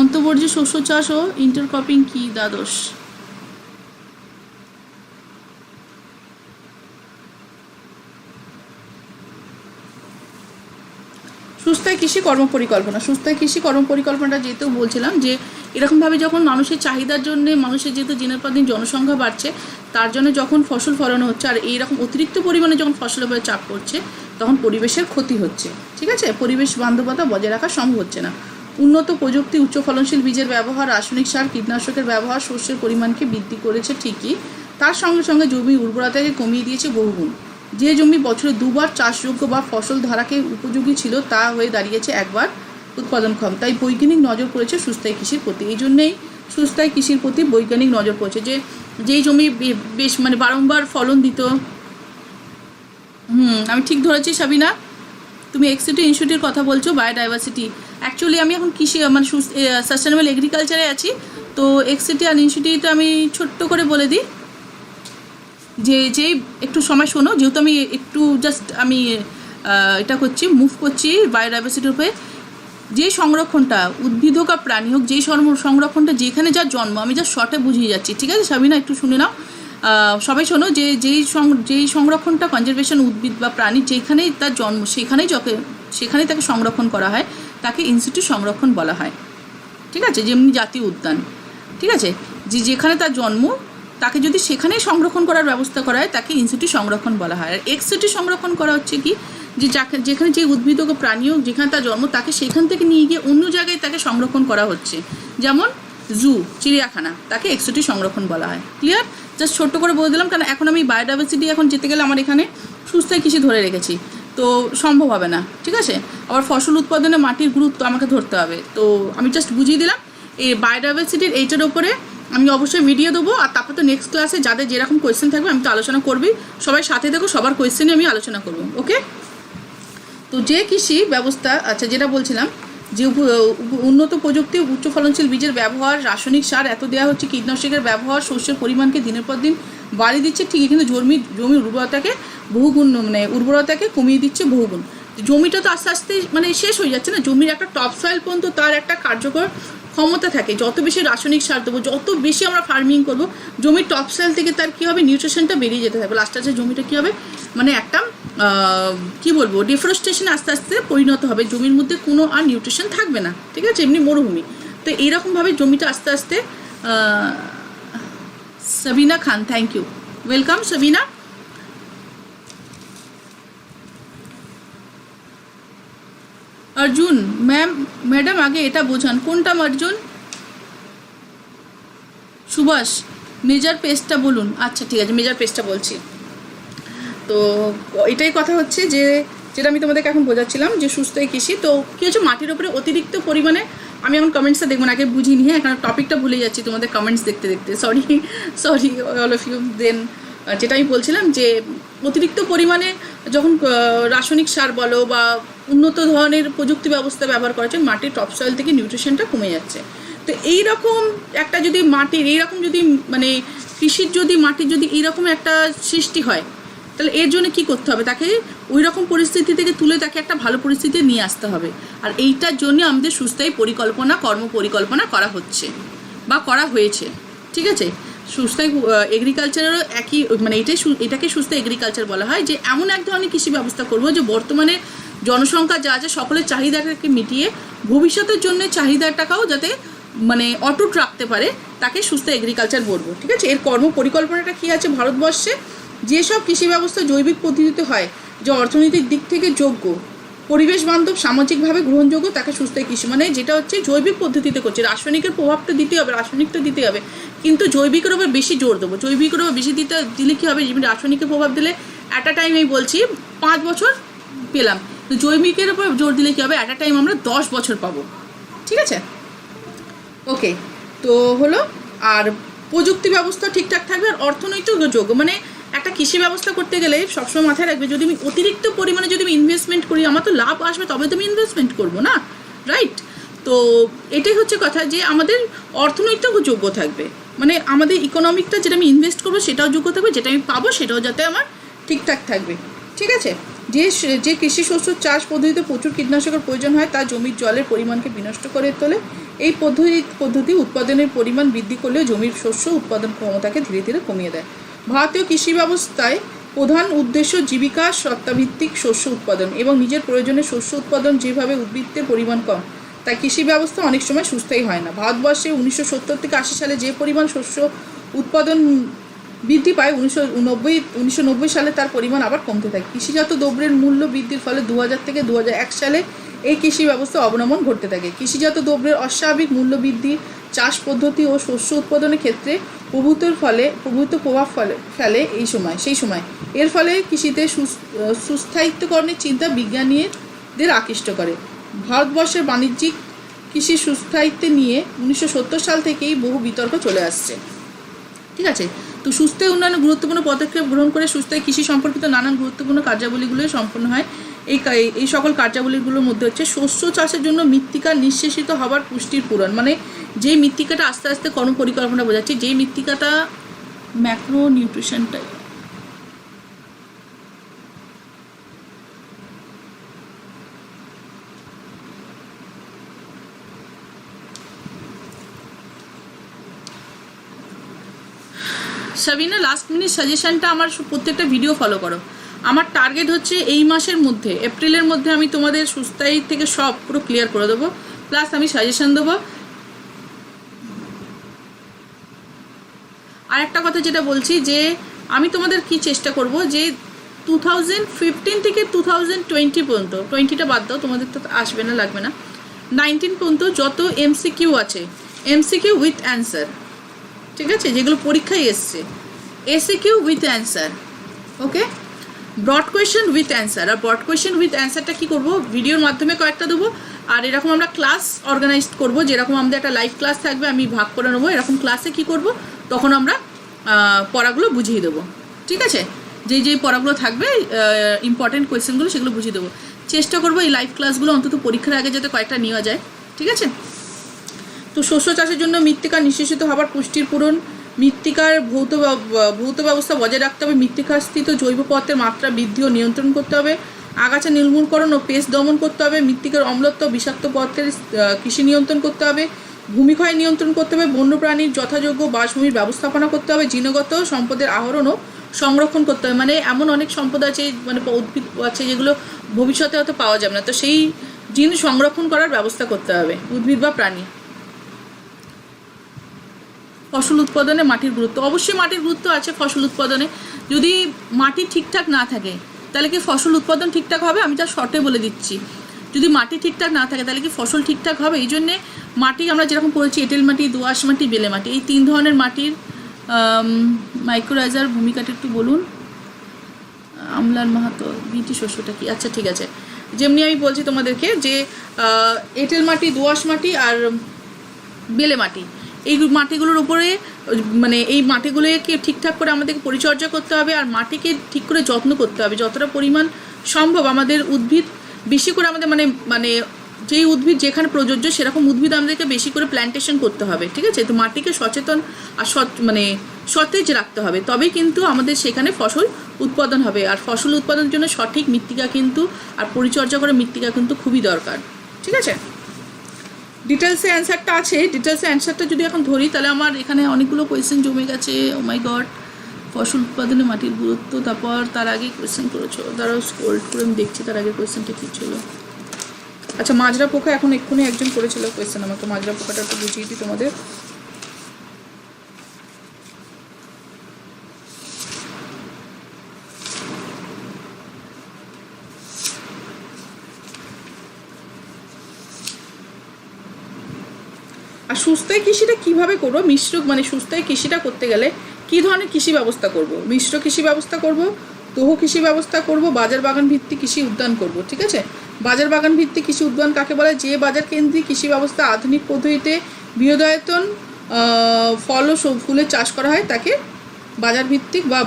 অন্তর্বর্জ্য শস্য চাষ ও ইন্টারক্রপিং কি দ্বাদশ? সুস্থায়ী কৃষি কর্ম পরিকল্পনা। সুস্থায়ী কৃষি কর্ম পরিকল্পনাটা যেহেতু বলছিলাম যে এরকমভাবে যখন মানুষের চাহিদার জন্য, মানুষের যেহেতু দিনের পর দিন জনসংখ্যা বাড়ছে, তার জন্য যখন ফসল ফলানো হচ্ছে আর এইরকম অতিরিক্ত পরিমাণে যখন ফসলের উপরে চাপ পড়ছে, তখন পরিবেশের ক্ষতি হচ্ছে। ঠিক আছে, পরিবেশ বান্ধবতা বজায় রাখা সম্ভব হচ্ছে না। উন্নত প্রযুক্তি, উচ্চ ফলনশীল বীজের ব্যবহার, রাসায়নিক সার, কীটনাশকের ব্যবহার শস্যের পরিমাণকে বৃদ্ধি করেছে ঠিকই, তার সঙ্গে সঙ্গে জমির উর্বরতাকে কমিয়ে দিয়েছে বহুগুণ। যে জমি বছরে দুবার চাষযোগ্য বা ফসল ধারাকে উপযোগী ছিল তা হয়ে দাঁড়িয়েছে একবার উৎপাদনক্ষম। তাই বৈজ্ঞানিক নজর পড়েছে সুস্থায়ী কৃষির প্রতি। এই জন্যেই সুস্থায়ী কৃষির প্রতি বৈজ্ঞানিক নজর পড়েছে, যেই জমি বেশ বারংবার ফলন দিত। আমি ঠিক ধরেছি সাবিনা, তুমি এক্সিটি ইনস্টিটিউটের কথা বলছো, বায়োডাইভার্সিটি। অ্যাকচুয়ালি আমি এখন কৃষি সাস্টেনেবল এগ্রিকালচারে আছি। তো এক্সিটি আর ইনস্টিটিউটে আমি ছোট্ট করে বলে দিই যে একটু সময় শোনো, যেহেতু আমি একটু জাস্ট এটা করছি, মুভ করছি বায়োডাইভার্সিটির উপরে। যে সংরক্ষণটা উদ্ভিদ হোক আর প্রাণী হোক, যেই সংরক্ষণটা যেখানে যার জন্ম, আমি যা শর্টে বুঝিয়ে যাচ্ছি। ঠিক আছে সাবিনা, একটু শুনে নাও, সবাই শোনো। যেই সংরক্ষণটা কনজারভেশন উদ্ভিদ বা প্রাণী যেখানেই তার জন্ম, সেখানেই তাকে সংরক্ষণ করা হয়, তাকে ইনস্টিটিউট সংরক্ষণ বলা হয়। ঠিক আছে, যেমনি জাতীয় উদ্যান। ঠিক আছে, যেখানে তার জন্ম, তাকে যদি সেখানেই সংরক্ষণ করার ব্যবস্থা করা হয়, তাকে ইনসিটি সংরক্ষণ বলা হয়। আর এক্সিটি সংরক্ষণ করা হচ্ছে কি, যেখানে যে উদ্ভিদ হোক প্রাণী হোক, যেখানে তার জন্ম, তাকে সেখান থেকে নিয়ে গিয়ে অন্য জায়গায় তাকে সংরক্ষণ করা হচ্ছে। যেমন জু, চিড়িয়াখানা, তাকে এক্সিটি সংরক্ষণ বলা হয়। ক্লিয়ার? জাস্ট ছোট্ট করে বলে দিলাম, কারণ এখন আমি বায়োডাইভার্সিটি এখন যেতে গেলে আমার এখানে সুস্থায়ী কৃষি ধরে রেখেছি, তো সম্ভব হবে না। ঠিক আছে, আবার ফসল উৎপাদনে মাটির গুরুত্ব আমাকে ধরতে হবে। তো আমি জাস্ট বুঝিয়ে দিলাম। এই বায়োডাইভার্সিটির এইটার ওপরে আমি অবশ্যই ভিডিও দেবো, আর তারপর তো নেক্সট ক্লাসে যাদের যেরকম কোয়েশ্চেন থাকবে আমি তো আলোচনা করবি। সবাই সাথে দেখো, সবার কোয়েশ্চেনই আমি আলোচনা করবো। ওকে, তো যে কৃষি ব্যবস্থা, আচ্ছা যেটা বলছিলাম, যে উন্নত প্রযুক্তি, উচ্চ ফলনশীল বীজের ব্যবহার, রাসায়নিক সার এত দেওয়া হচ্ছে, কীটনাশকের ব্যবহার শস্যের পরিমাণকে দিনের পর দিন বাড়িয়ে দিচ্ছে ঠিকই, কিন্তু জমির উর্বরতাকে বহুগুণ মানে উর্বরতাকে কমিয়ে দিচ্ছে বহুগুণ। জমিটা তো আস্তে আস্তে মানে শেষ হয়ে যাচ্ছে না। জমির একটা টপ সয়েল পর্যন্ত তার একটা কার্যকর ক্ষমতা থাকে। যত বেশি রাসায়নিক সার দেবো, যত বেশি আমরা ফার্মিং করবো, জমির টপ সয়েল থেকে তার কী হবে, নিউট্রিশনটা বেরিয়ে যেতে থাকবে। লাস্টে জমিটা কী হবে, মানে একটা কী বলবো, ডিফরেস্টেশনে আস্তে আস্তে পরিণত হবে। জমির মধ্যে কোনো আর নিউট্রিশন থাকবে না, ঠিক আছে, এমনি মরুভূমি। তো এইরকমভাবে জমিটা আস্তে আস্তে Sabina Khan, thank you, welcome Sabina. Arjun madam আগে এটা বোঝান, কোনটা অর্জুন? সুভাষ, মেজার পেজটা বলুন। আচ্ছা ঠিক আছে, মেজার পেজটা বলছি। তো এটাই কথা হচ্ছে যে যেটা আমি তোমাদেরকে এখন বোঝাচ্ছিলাম যে সুস্থ কৃষি। তো কী হচ্ছে, মাটির ওপরে অতিরিক্ত পরিমাণে, আমি এখন কমেন্টসটা দেখবো না, আগে বুঝিনি, হ্যাঁ, কারণ টপিকটা ভুলে যাচ্ছি তোমাদের কমেন্টস দেখতে দেখতে, সরি অল অফ ইউ। দেন যেটা আমি বলছিলাম যে অতিরিক্ত পরিমাণে যখন রাসায়নিক সার বলো বা উন্নত ধরনের প্রযুক্তি ব্যবস্থা ব্যবহার করা হচ্ছে, মাটির টপ সয়েল থেকে নিউট্রিশনটা কমে যাচ্ছে। তো এইরকম একটা যদি মাটির এইরকম যদি মানে কৃষির যদি মাটির যদি এইরকম একটা সৃষ্টি হয়, তাহলে এর জন্য কী করতে হবে, তাকে ওই রকম পরিস্থিতি থেকে তুলে তাকে একটা ভালো পরিস্থিতি নিয়ে আসতে হবে। আর এইটার জন্য আমাদের সুস্থায়ী পরিকল্পনা, কর্মপরিকল্পনা করা হচ্ছে বা করা হয়েছে, ঠিক আছে। সুস্থায়ী এগ্রিকালচারেরও একই, মানে এটাকে সুস্থ এগ্রিকালচার বলা হয়, যে এমন এক ধরনের কৃষি ব্যবস্থা করবো যে বর্তমানে জনসংখ্যা যা আছে সকলের চাহিদাটাকে মিটিয়ে ভবিষ্যতের জন্য চাহিদাটাকেও যাতে মানে অটুট রাখতে পারে, তাকে সুস্থ এগ্রিকালচার বলবো, ঠিক আছে। এর কর্ম পরিকল্পনাটা কী আছে, ভারতবর্ষে যেসব কৃষি ব্যবস্থা জৈবিক পদ্ধতিতে হয়, যা অর্থনৈতিক দিক থেকে যোগ্য, পরিবেশ বান্ধব, সামাজিকভাবে গ্রহণযোগ্য, তাকে সুস্থ কৃষি, মানে যেটা হচ্ছে জৈবিক পদ্ধতিতে করছে। রাসায়নিকের প্রভাবটা দিতে হবে, রাসায়নিকটা দিতে হবে, কিন্তু জৈবিকের ওপর বেশি জোর দেবো। জৈবিকের ওপর বেশি দিলে কী হবে, যেমন রাসায়নিকের প্রভাব দিলে অ্যাট আ টাইম, আমি বলছি 5 বছর পেলাম, তো জৈবিকের ওপর জোর দিলে কী হবে, অ্যাট আ টাইম আমরা 10 বছর পাবো, ঠিক আছে। ওকে, তো হলো। আর প্রযুক্তি ব্যবস্থা ঠিকঠাক থাকবে, আর অর্থনৈতিক যোগ্য, মানে একটা কৃষি ব্যবস্থা করতে গেলে সবসময় মাথায় রাখবে, যদি আমি অতিরিক্ত পরিমাণে যদি আমি ইনভেস্টমেন্ট করি, আমার তো লাভ আসবে, তবে তো আমি ইনভেস্টমেন্ট করবো না, রাইট। তো এটাই হচ্ছে কথা, যে আমাদের অর্থনৈতিক যোগ্য থাকবে, মানে আমাদের ইকোনমিকটা যেটা আমি ইনভেস্ট করবো সেটাও যোগ্য থাকবে, যেটা আমি পাবো সেটাও যাতে আমার ঠিকঠাক থাকবে, ঠিক আছে। যে কৃষি শস্য চাষ পদ্ধতিতে প্রচুর কীটনাশকের প্রয়োজন হয়, তা জমির জলের পরিমাণকে বিনষ্ট করে তোলে। এই পদ্ধতি উৎপাদনের পরিমাণ বৃদ্ধি করলেও জমির শস্য উৎপাদন ক্ষমতাকে ধীরে ধীরে কমিয়ে দেয়। ভারতীয় কৃষি ব্যবস্থায় প্রধান উদ্দেশ্য জীবিকা সত্তাভিত্তিক শস্য উৎপাদন এবং নিজের প্রয়োজনে শস্য উৎপাদন, যেভাবে উদ্বৃত্তের পরিমাণ কম, তাই কৃষি ব্যবস্থা অনেক সময় সুস্থায়ী হয় না। ভারতবর্ষে 1970 থেকে 80 সালে যে পরিমাণ শস্য উৎপাদন বৃদ্ধি পায়, 1990 সালে তার পরিমাণ আবার কমতে থাকে। কৃষিজাত দ্রব্যের মূল্য বৃদ্ধির ফলে 2000 থেকে 2001 সালে এই কৃষি ব্যবস্থা অবনমন ঘটতে থাকে। কৃষিজাত দ্রব্যের অস্বাভাবিক মূল্য বৃদ্ধি, চাষ পদ্ধতি ও শস্য উৎপাদনের ক্ষেত্রে প্রভূত প্রভাব ফেলে সেই সময়। এর ফলে কৃষিতে সুস্থায়িত্বকরণের চিন্তা বিজ্ঞানীদের আকৃষ্ট করে। ভারতবর্ষের বাণিজ্যিক কৃষি সুস্থায়িত্ব নিয়ে 1970 সাল থেকেই বহু বিতর্ক চলে আসছে, ঠিক আছে। তো সুস্থায়ী উন্নয়নে গুরুত্বপূর্ণ পদক্ষেপ গ্রহণ করে সুস্থায়ী কৃষি সম্পর্কিত নানান গুরুত্বপূর্ণ কার্যাবলীগুলো সম্পন্ন হয়। এই সকল কার্যাবলীগুলোর মধ্যে হচ্ছে শস্য চাষের জন্য মৃত্তিকা নিঃশেষিত হবার পুষ্টির পূরণ, মানে যেই মৃত্তিকাটা আস্তে আস্তে কর্মপরিকল্পনা বোঝাচ্ছে, যেই মৃত্তিকাটা ম্যাক্রো নিউট্রিশনটাই, সাবিনা লাস্ট মিনিট সাজেশনটা আমার প্রত্যেকটা ভিডিও ফলো করো। আমার টার্গেট হচ্ছে এই মাসের মধ্যে, এপ্রিলের মধ্যে আমি তোমাদের সুস্থায়ী থেকে সব পুরো ক্লিয়ার করে দেবো, প্লাস আমি সাজেশন দেবো। আর একটা কথা যেটা বলছি, যে আমি তোমাদের কি চেষ্টা করব, যে 2015 থেকে 2020 পর্যন্ত, 20টা বাদ দাও, তোমাদের তো আসবে না, লাগবে না, 19 পর্যন্ত যত এমসিকিউ আছে, এমসিকিউ উইথ অ্যান্সার, ঠিক আছে, যেগুলো পরীক্ষায় এসছে, MCQ with answer, okay, broad question with answer. আর ব্রড কোয়েশ্চেন উইথ অ্যান্সারটা কী করবো, ভিডিওর মাধ্যমে কয়েকটা দেবো, আর এরকম আমরা ক্লাস অর্গানাইজ করবো, যেরকম আমাদের একটা লাইভ ক্লাস থাকবে, আমি ভাগ করে নেবো, এরকম ক্লাসে কী করবো, তখন আমরা পড়াগুলো বুঝিয়ে দেবো, ঠিক আছে। যেই পড়াগুলো থাকবে ইম্পর্টেন্ট কোয়েশ্চেনগুলো, সেগুলো বুঝিয়ে দেবো। চেষ্টা করবো এই লাইভ ক্লাসগুলো অন্তত পরীক্ষার আগে যাতে কয়েকটা নেওয়া যায়, ঠিক আছে। তো শস্য চাষের জন্য মৃত্তিকা নিঃশেষিত হবার পুষ্টির পূরণ, মৃত্তিকার ভৌত ব্যবস্থা বজায় রাখতে হবে, মৃত্তিকাস্থিত জৈব পদার্থের মাত্রা বৃদ্ধি ও নিয়ন্ত্রণ করতে হবে, আগাছা নির্মূলকরণ ও পেস্ট দমন করতে হবে, মৃত্তিকার অম্লত্ব বিষাক্ত পদার্থের কৃষি নিয়ন্ত্রণ করতে হবে, ভূমিক্ষয় নিয়ন্ত্রণ করতে হবে, বন্যপ্রাণীর যথাযোগ্য বাসভূমির ব্যবস্থাপনা করতে হবে, জিনগত সম্পদের আহরণ ও সংরক্ষণ করতে হবে। মানে এমন অনেক সম্পদ আছে, মানে উদ্ভিদ আছে যেগুলো ভবিষ্যতে হয়তো পাওয়া যাবে না, তো সেই জিন সংরক্ষণ করার ব্যবস্থা করতে হবে, উদ্ভিদ বা প্রাণী। ফসল উৎপাদনে মাটির গুরুত্ব, অবশ্যই মাটির গুরুত্ব আছে ফসল উৎপাদনে। যদি মাটি ঠিকঠাক না থাকে তাহলে কি ফসল উৎপাদন ঠিকঠাক হবে? আমি যা শর্টে বলে দিচ্ছি, যদি মাটি ঠিকঠাক না থাকে তাহলে কি ফসল ঠিকঠাক হবে? এই জন্যে মাটি আমরা যেরকম পড়েছি, এঁটেল মাটি, দোআঁশ মাটি, বেলে মাটি, এই 3 ধরনের মাটির মাইক্রোরাইজার ভূমিকাটা একটু বলুন। আমলার মাহাতো, বিটি শস্যটা কি? আচ্ছা ঠিক আছে, যেমনি আমি বলছি তোমাদেরকে যে এঁটেল মাটি, দোআঁশ মাটি আর বেলে মাটি, এই মাটিগুলোর উপরে মানে এই মাটিগুলোকে ঠিকঠাক করে আমাদেরকে পরিচর্যা করতে হবে, আর মাটিকে ঠিক করে যত্ন করতে হবে যতটা পরিমাণ সম্ভব। আমাদের উদ্ভিদ বেশি করে আমাদের মানে মানে যেই উদ্ভিদ যেখানে প্রযোজ্য সেরকম উদ্ভিদ আমাদেরকে বেশি করে প্ল্যান্টেশন করতে হবে, ঠিক আছে? তো মাটিকে সচেতন আর মানে সতেজ রাখতে হবে, তবেই কিন্তু আমাদের সেখানে ফসল উৎপাদন হবে। আর ফসল উৎপাদনের জন্য সঠিক মৃত্তিকা কিন্তু আর পরিচর্যা করে মৃত্তিকা কিন্তু খুবই দরকার, ঠিক আছে? ডিটেলসে অ্যান্সারটা আছে, ডিটেলসে অ্যান্সারটা যদি এখন ধরি তাহলে আমার এখানে অনেকগুলো কোয়েশ্চেন জমে গেছে। ও মাই গড, ফসল উৎপাদনে মাটির গুরুত্ব, তারপর তার আগে কোয়েশ্চেন করেছো, তারাও স্ক্রোল করে আমি দেখছি তার আগে কোয়েশ্চেনটা কী ছিল। আচ্ছা, মাজরা পোকা, এখন এক্ষুনি একজন করেছিল কোয়েশ্চেন আমাকে, মাজরা পোকাটা একটু বুঝিয়ে দিই তোমাদের। আর সুস্থায়ী কৃষিটা কীভাবে করবো? মিশ্র মানে সুস্থায়ী কৃষিটা করতে গেলে কী ধরনের কৃষি ব্যবস্থা করব? মিশ্র কৃষি ব্যবস্থা করব, তহু কৃষি ব্যবস্থা করব, বাজার বাগান ভিত্তিক কৃষি উদ্যান করব, ঠিক আছে? বাজার বাগান ভিত্তিক কৃষি উদ্যান কাকে বলে? যে বাজার কেন্দ্রিক কৃষি ব্যবস্থা আধুনিক পদ্ধতিতে বৃহদায়তন ফল ও ফুলের চাষ করা হয় তাকে বাজার ভিত্তিক বা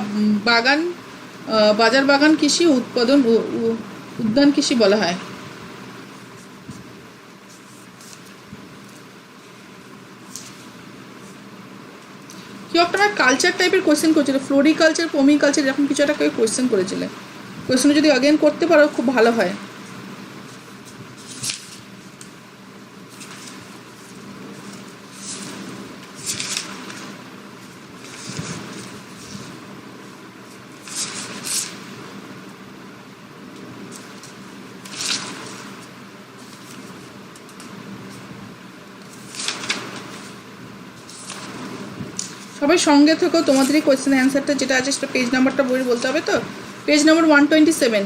বাজার বাগান কৃষি উদ্যান কৃষি বলা হয়। কেউ একটা আমার কালচার টাইপের কোয়েশ্চেন করেছিল, ফ্লোরিকালচার, পমিকালচার, এরকম কিছু একটা কেউ কোয়েশ্চেন করেছিলে। কোয়েশ্চেন যদি অগেন করতে পারো খুব ভালো হয়। সবাই সঙ্গে থেকেও তোমাদেরই কোয়েশ্চেনের অ্যান্সারটা যেটা আছে সেটা পেজ নাম্বারটা বইয়ের বলতে হবে। তো পেজ নাম্বার 127,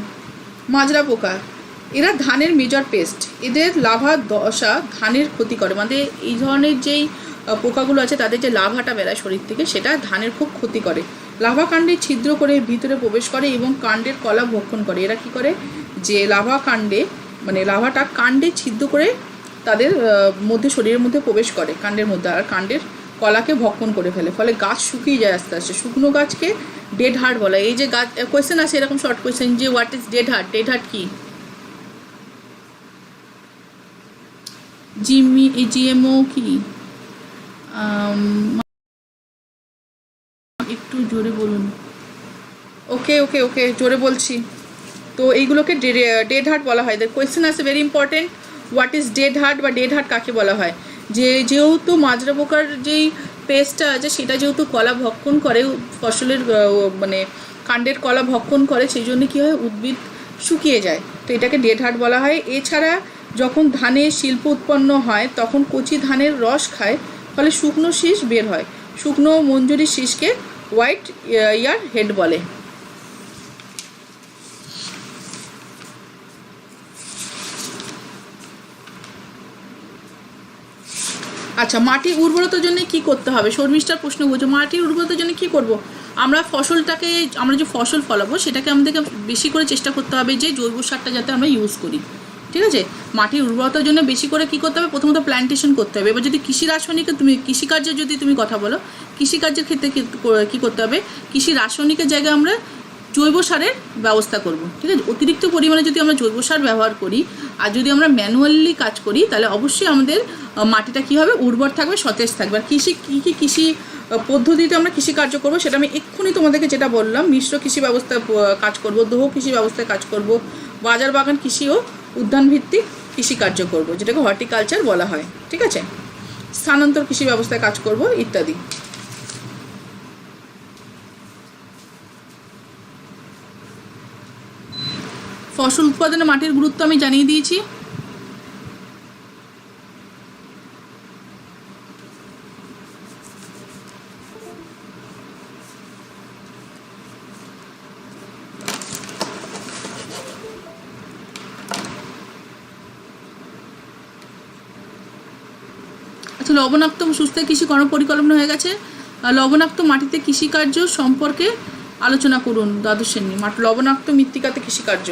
মাজরা পোকা, এরা ধানের মেজর পেস্ট, এদের লাভা দশা ধানের ক্ষতি করে। মানে এই ধরনের যেই পোকাগুলো আছে তাদের যে লাভাটা বেড়ায় শরীর থেকে সেটা ধানের খুব ক্ষতি করে। লাভা কাণ্ডে ছিদ্র করে ভিতরে প্রবেশ করে এবং কাণ্ডের কলা ভক্ষণ করে। এরা কী করে? যে লাভা কাণ্ডে মানে লাভাটা কাণ্ডে ছিদ্র করে তাদের মধ্যে শরীরের মধ্যে প্রবেশ করে কাণ্ডের মধ্যে, আর কাণ্ডের কলাকে ভক্ষণ করে ফেলে, ফলে গাছ শুকিয়ে যায় আস্তে আস্তে। শুকনো গাছকে ডেড হার্ট বলা। এই যে গাছ কোয়েশ্চেন আছে এরকম শর্ট কোয়েশ্চেন যে what is dead heart? Dead heart কি? জিএমও কি? একটু জোরে বলুন। ওকে ওকে ওকে, জোরে বলছি। তো এইগুলোকে ডেড হার্ট বলা হয়। কোয়েশ্চেন আছে very important, what is dead heart বা ডেড হার্ট কাকে বলা হয়? যেহেতু মাজরা পোকার যেই পেস্টটা আছে সেটা যেহেতু কলা ভক্ষণ করে, ফসলের মানে কাণ্ডের কলা ভক্ষণ করে, সেই জন্য কী হয়? উদ্ভিদ শুকিয়ে যায়, তো এটাকে ডেড হার্ট বলা হয়। এছাড়া যখন ধানের শিল্প উৎপন্ন হয় তখন কচি ধানের রস খায়, ফলে শুকনো শীষ বের হয়। শুকনো মঞ্জুরি শীষকে হোয়াইট ইয়ার হেড বলে। আচ্ছা, মাটির উর্বরতার জন্য কি করতে হবে? শর্মিষ্ঠার প্রশ্ন বলছো, মাটির উর্বরতার জন্য কি করব? আমরা যে ফসল ফলাবো সেটাকে আমাদেরকে বেশি করে চেষ্টা করতে হবে যে জৈব সারটা যাতে আমরা ইউজ করি, ঠিক আছে? মাটির উর্বরতার জন্য বেশি করে কি করতে হবে? প্রথমত প্ল্যান্টেশন করতে হবে। এবার যদি কৃষিকার্যের যদি তুমি কথা বলো, কৃষিকার্যের ক্ষেত্রে কী করতে হবে? কৃষি রাসায়নিকের জায়গায় আমরা জৈব সারের ব্যবস্থা করব, ঠিক আছে। অতিরিক্ত পরিমাণে যদি আমরা জৈব সার ব্যবহার করি আর যদি আমরা ম্যানুয়ালি কাজ করি তাহলে অবশ্যই আমাদের মাটিটা কী হবে, উর্বর থাকবে, সতেজ থাকবে। আর কৃষি পদ্ধতিতে আমরা কৃষিকার্য করবো সেটা আমি এক্ষুনি তোমাদেরকে যেটা বললাম, মিশ্র কৃষি ব্যবস্থায় কাজ করব, দোহ কৃষি ব্যবস্থায় কাজ করব, বাজার বাগান কৃষি ও উদ্যানভিত্তিক কৃষিকার্য করব, যেটাকে হর্টিকালচার বলা হয়, ঠিক আছে। স্থানান্তর কৃষি ব্যবস্থায় কাজ করব ইত্যাদি। ফসল উৎপাদনে মাটির গুরুত্ব আমি জানিয়ে দিয়েছি। আচ্ছা, লবণাক্ত সুস্থ কৃষি কর্মপরিকল্পনা হয়ে গেছে। লবণাক্ত মাটিতে কৃষিকার্য সম্পর্কে আলোচনা করুন, দ্বাদশ শ্রেণী। লবণাক্ত মৃত্তিকাতে কৃষিকার্য।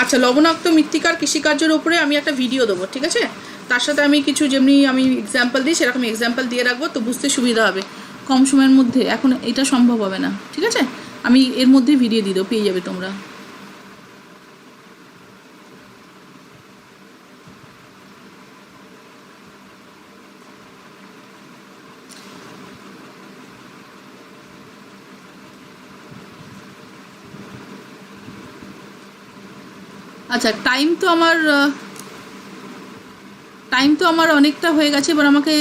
আচ্ছা, লবণাক্ত মৃত্তিকার কৃষিকার্যের উপরে আমি একটা ভিডিও দেবো, ঠিক আছে। তার সাথে আমি কিছু যেমনি আমি এক্সাম্পল দিই সেরকম এক্সাম্পল দিয়ে রাখবো, তো বুঝতে সুবিধা হবে। কম সময়ের মধ্যে এখন এটা সম্ভব হবে না, ঠিক আছে। আমি এর মধ্যে ভিডিও দিয়ে দেবো, পেয়ে যাবে তোমরা। আচ্ছা, টাইম তো আমার অনেকটা হয়ে গেছে, এবার আমাকে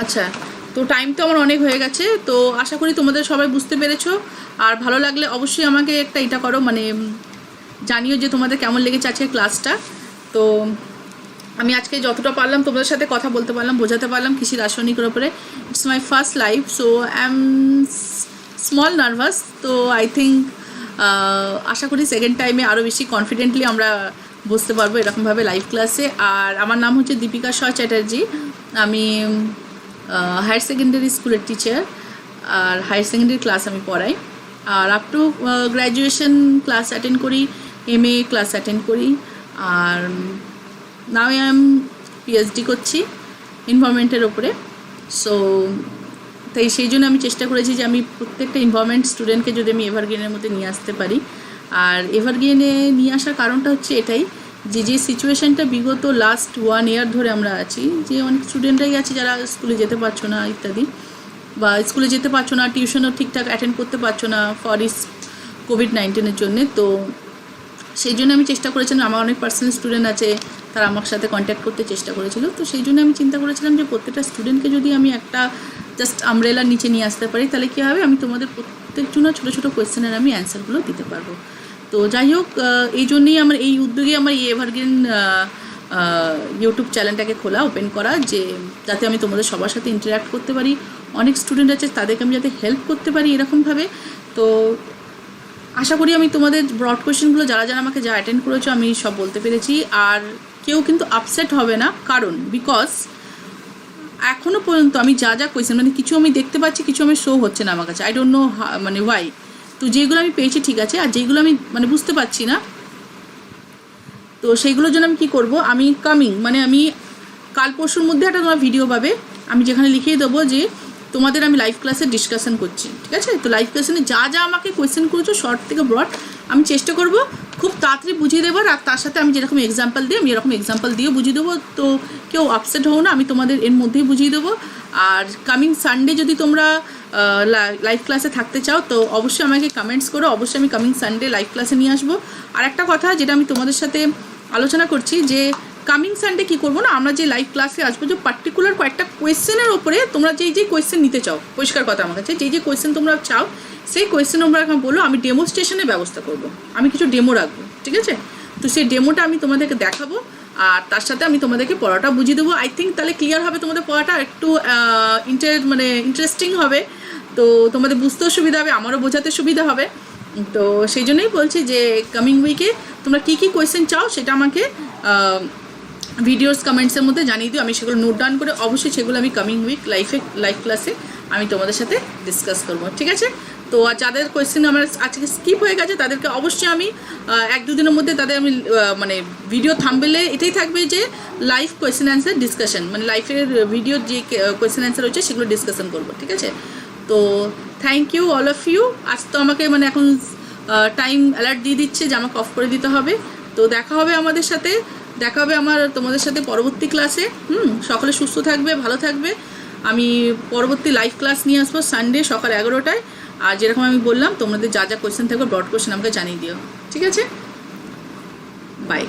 আচ্ছা, তো টাইম তো আমার অনেক হয়ে গেছে, তো আশা করি তোমাদের সবাই বুঝতে পেরেছো। আর ভালো লাগলে অবশ্যই আমাকে একটা এটা করো, মানে জানিও যে তোমাদের কেমন লেগেছে আজকে ক্লাসটা। তো আমি আজকে যতটা পারলাম তোমাদের সাথে কথা বলতে পারলাম, বোঝাতে পারলাম কৃষি রাসায়নিকের উপরে। It's my first live, so I am small nervous. তো আই থিঙ্ক আশা করি সেকেন্ড টাইমে আরও বেশি কনফিডেন্টলি আমরা বুঝতে পারবো এরকমভাবে লাইভ ক্লাসে। আর আমার নাম হচ্ছে দীপিকা শ চ্যাটার্জি। আমি হায়ার সেকেন্ডারি স্কুলের টিচার, আর হায়ার সেকেন্ডারি ক্লাস আমি পড়াই। আর up to graduation class attend করি, MA ক্লাস অ্যাটেন্ড করি। আর নাও আই এম PhD করছি এনভায়রনমেন্টের ওপরে। সো তাই সেই জন্য আমি চেষ্টা করেছি যে আমি প্রত্যেকটা এনভায়রনমেন্ট স্টুডেন্টকে যদি আমি এভারগ্রিনের মধ্যে নিয়ে আসতে পারি। আর এভারগ্রিনে নিয়ে আসার কারণটা হচ্ছে এটাই যে সিচুয়েশানটা বিগত লাস্ট 1 year ধরে আমরা আছি, যে অনেক স্টুডেন্টরাই আছে যারা স্কুলে যেতে পারছো না ইত্যাদি, বা স্কুলে যেতে পারছো না, টিউশনও ঠিকঠাক অ্যাটেন্ড করতে পারছো না ফর COVID-19 জন্যে। তো সেই জন্য আমি চেষ্টা করেছিলাম, আমার অনেক পার্সোনাল স্টুডেন্ট আছে, তারা আমার সাথে কন্ট্যাক্ট করতে চেষ্টা করেছিল। তো সেই জন্য আমি চিন্তা করেছিলাম যে প্রত্যেকটা স্টুডেন্টকে যদি আমি একটা জাস্ট আমব্রেলার নিচে নিয়ে আসতে পারি তাহলে কী হবে, আমি তোমাদের প্রত্যেক জন্য ছোটো ছোটো কোয়েশ্চেনের আমি অ্যান্সারগুলো দিতে পারবো। তো যাই হোক, এই জন্যেই আমার এই উদ্যোগে আমার এই এভারগ্রিন ইউটিউব চ্যানেলটাকে খোলা, ওপেন করা, যে যাতে আমি তোমাদের সবার সাথে ইন্টারাক্ট করতে পারি। অনেক স্টুডেন্ট আছে, তাদেরকে আমি যাতে হেল্প করতে পারি এরকমভাবে। তো আশা করি আমি তোমাদের ব্রড কোয়েশ্চেনগুলো যারা যারা আমাকে যা অ্যাটেন্ড করেছো আমি সব বলতে পেরেছি। আর কেউ কিন্তু আপসেট হবে না, কারণ বিকজ এখনও পর্যন্ত আমি যা যা কোয়েশ্চেন, মানে কিছু আমি দেখতে পাচ্ছি, কিছু আমি শো হচ্ছে না আমার কাছে, আই ডোন্ট নো মানে ওয়াই। তো যেগুলো আমি পেয়েছি ঠিক আছে, আর যেগুলো আমি মানে বুঝতে পারছি না, তো সেইগুলোর জন্য আমি কী করবো, আমি মানে আমি কাল পরশুর মধ্যে একটা তোমার ভিডিও পাবে, আমি যেখানে লিখিয়ে দেবো যে তোমাদের আমি লাইভ ক্লাসে ডিসকাশন করছি, ঠিক আছে। তো লাইভ ক্লাসে যা যা আমাকে কোয়েশ্চেন করেছো শর্ট থেকে ব্রড, আমি চেষ্টা করব খুব তাড়াতাড়ি বুঝিয়ে দেবার। আর তার সাথে আমি যেরকম এক্সাম্পল দিই আমি এরকম এক্সাম্পল দিয়েও বুঝিয়ে দেবো। তো কেউ আপসেট হও না, আমি তোমাদের এর মধ্যেই বুঝিয়ে দেবো। আর কামিং সানডে যদি তোমরা লাইভ ক্লাসে থাকতে চাও তো অবশ্যই আমাকে কমেন্টস করো, অবশ্যই আমি কামিং সানডে লাইভ ক্লাসে নিয়ে আসবো। আর একটা কথা যেটা আমি তোমাদের সাথে আলোচনা করছি, যে কামিং সানডে কী করবো না, আমরা যে লাইভ ক্লাসে আসবো যে পার্টিকুলার কয়েকটা কোয়েশ্চেনের ওপরে তোমরা যেই কোয়েশ্চেন নিতে চাও, পরিষ্কার কথা আমার কাছে, যেই কোয়েশ্চেন তোমরা চাও সেই কোয়েশ্চেন তোমরা এখন বলো, আমি ডেমোস্ট্রেশনের ব্যবস্থা করবো, আমি কিছু ডেমো রাখবো, ঠিক আছে। তো সেই ডেমোটা আমি তোমাদেরকে দেখাবো, আর তার সাথে আমি তোমাদেরকে পড়াটা বুঝিয়ে দেবো। আই থিঙ্ক তাহলে ক্লিয়ার হবে তোমাদের পড়াটা, একটু ইন্টারেস্টিং হবে, তো তোমাদের বুঝতেও সুবিধা হবে, আমারও বোঝাতে সুবিধা হবে। তো সেই জন্যই বলছি যে কামিং উইকে তোমরা কী কী কোয়েশ্চেন চাও সেটা আমাকে ভিডিওস কমেন্টসের মধ্যে জানিয়ে দিও, আমি সেগুলো নোট ডাউন করে অবশ্যই সেগুলো আমি কামিং উইক লাইভ ক্লাসে আমি তোমাদের সাথে ডিসকাস করবো, ঠিক আছে? তো আর যাদের কোয়েশ্চেন আমার আজকে স্কিপ হয়ে গেছে তাদেরকে অবশ্যই আমি 1-2 দিনের মধ্যে তাদের আমি মানে ভিডিও থাম্বনেলে এটাই থাকবে যে লাইভ কোয়েশ্চেন অ্যান্সার ডিসকাশন, মানে লাইফের ভিডিও যে কোয়েশ্চেন অ্যান্সার হচ্ছে সেগুলো ডিসকাশন করবো, ঠিক আছে? তো thank you all of you. আজ তো আমাকে মানে এখন টাইম অ্যালার্ট দিয়ে দিচ্ছে যে আমাকে অফ করে দিতে হবে। তো দেখা হবে আমাদের সাথে, দেখা হবে তোমাদের সাথে পরবর্তী ক্লাসে। সকলে সুস্থ থাকবে, ভালো থাকবে। আমি পরবর্তী লাইভ ক্লাস নিয়ে আসবো সানডে সকাল 11টায়। আর যেরকম আমি বললাম তোমাদের যা যা কোয়েশ্চেন থাকবে ব্রড কোয়েশ্চেন আমাকে জানিয়ে দিও, ঠিক আছে? বাই।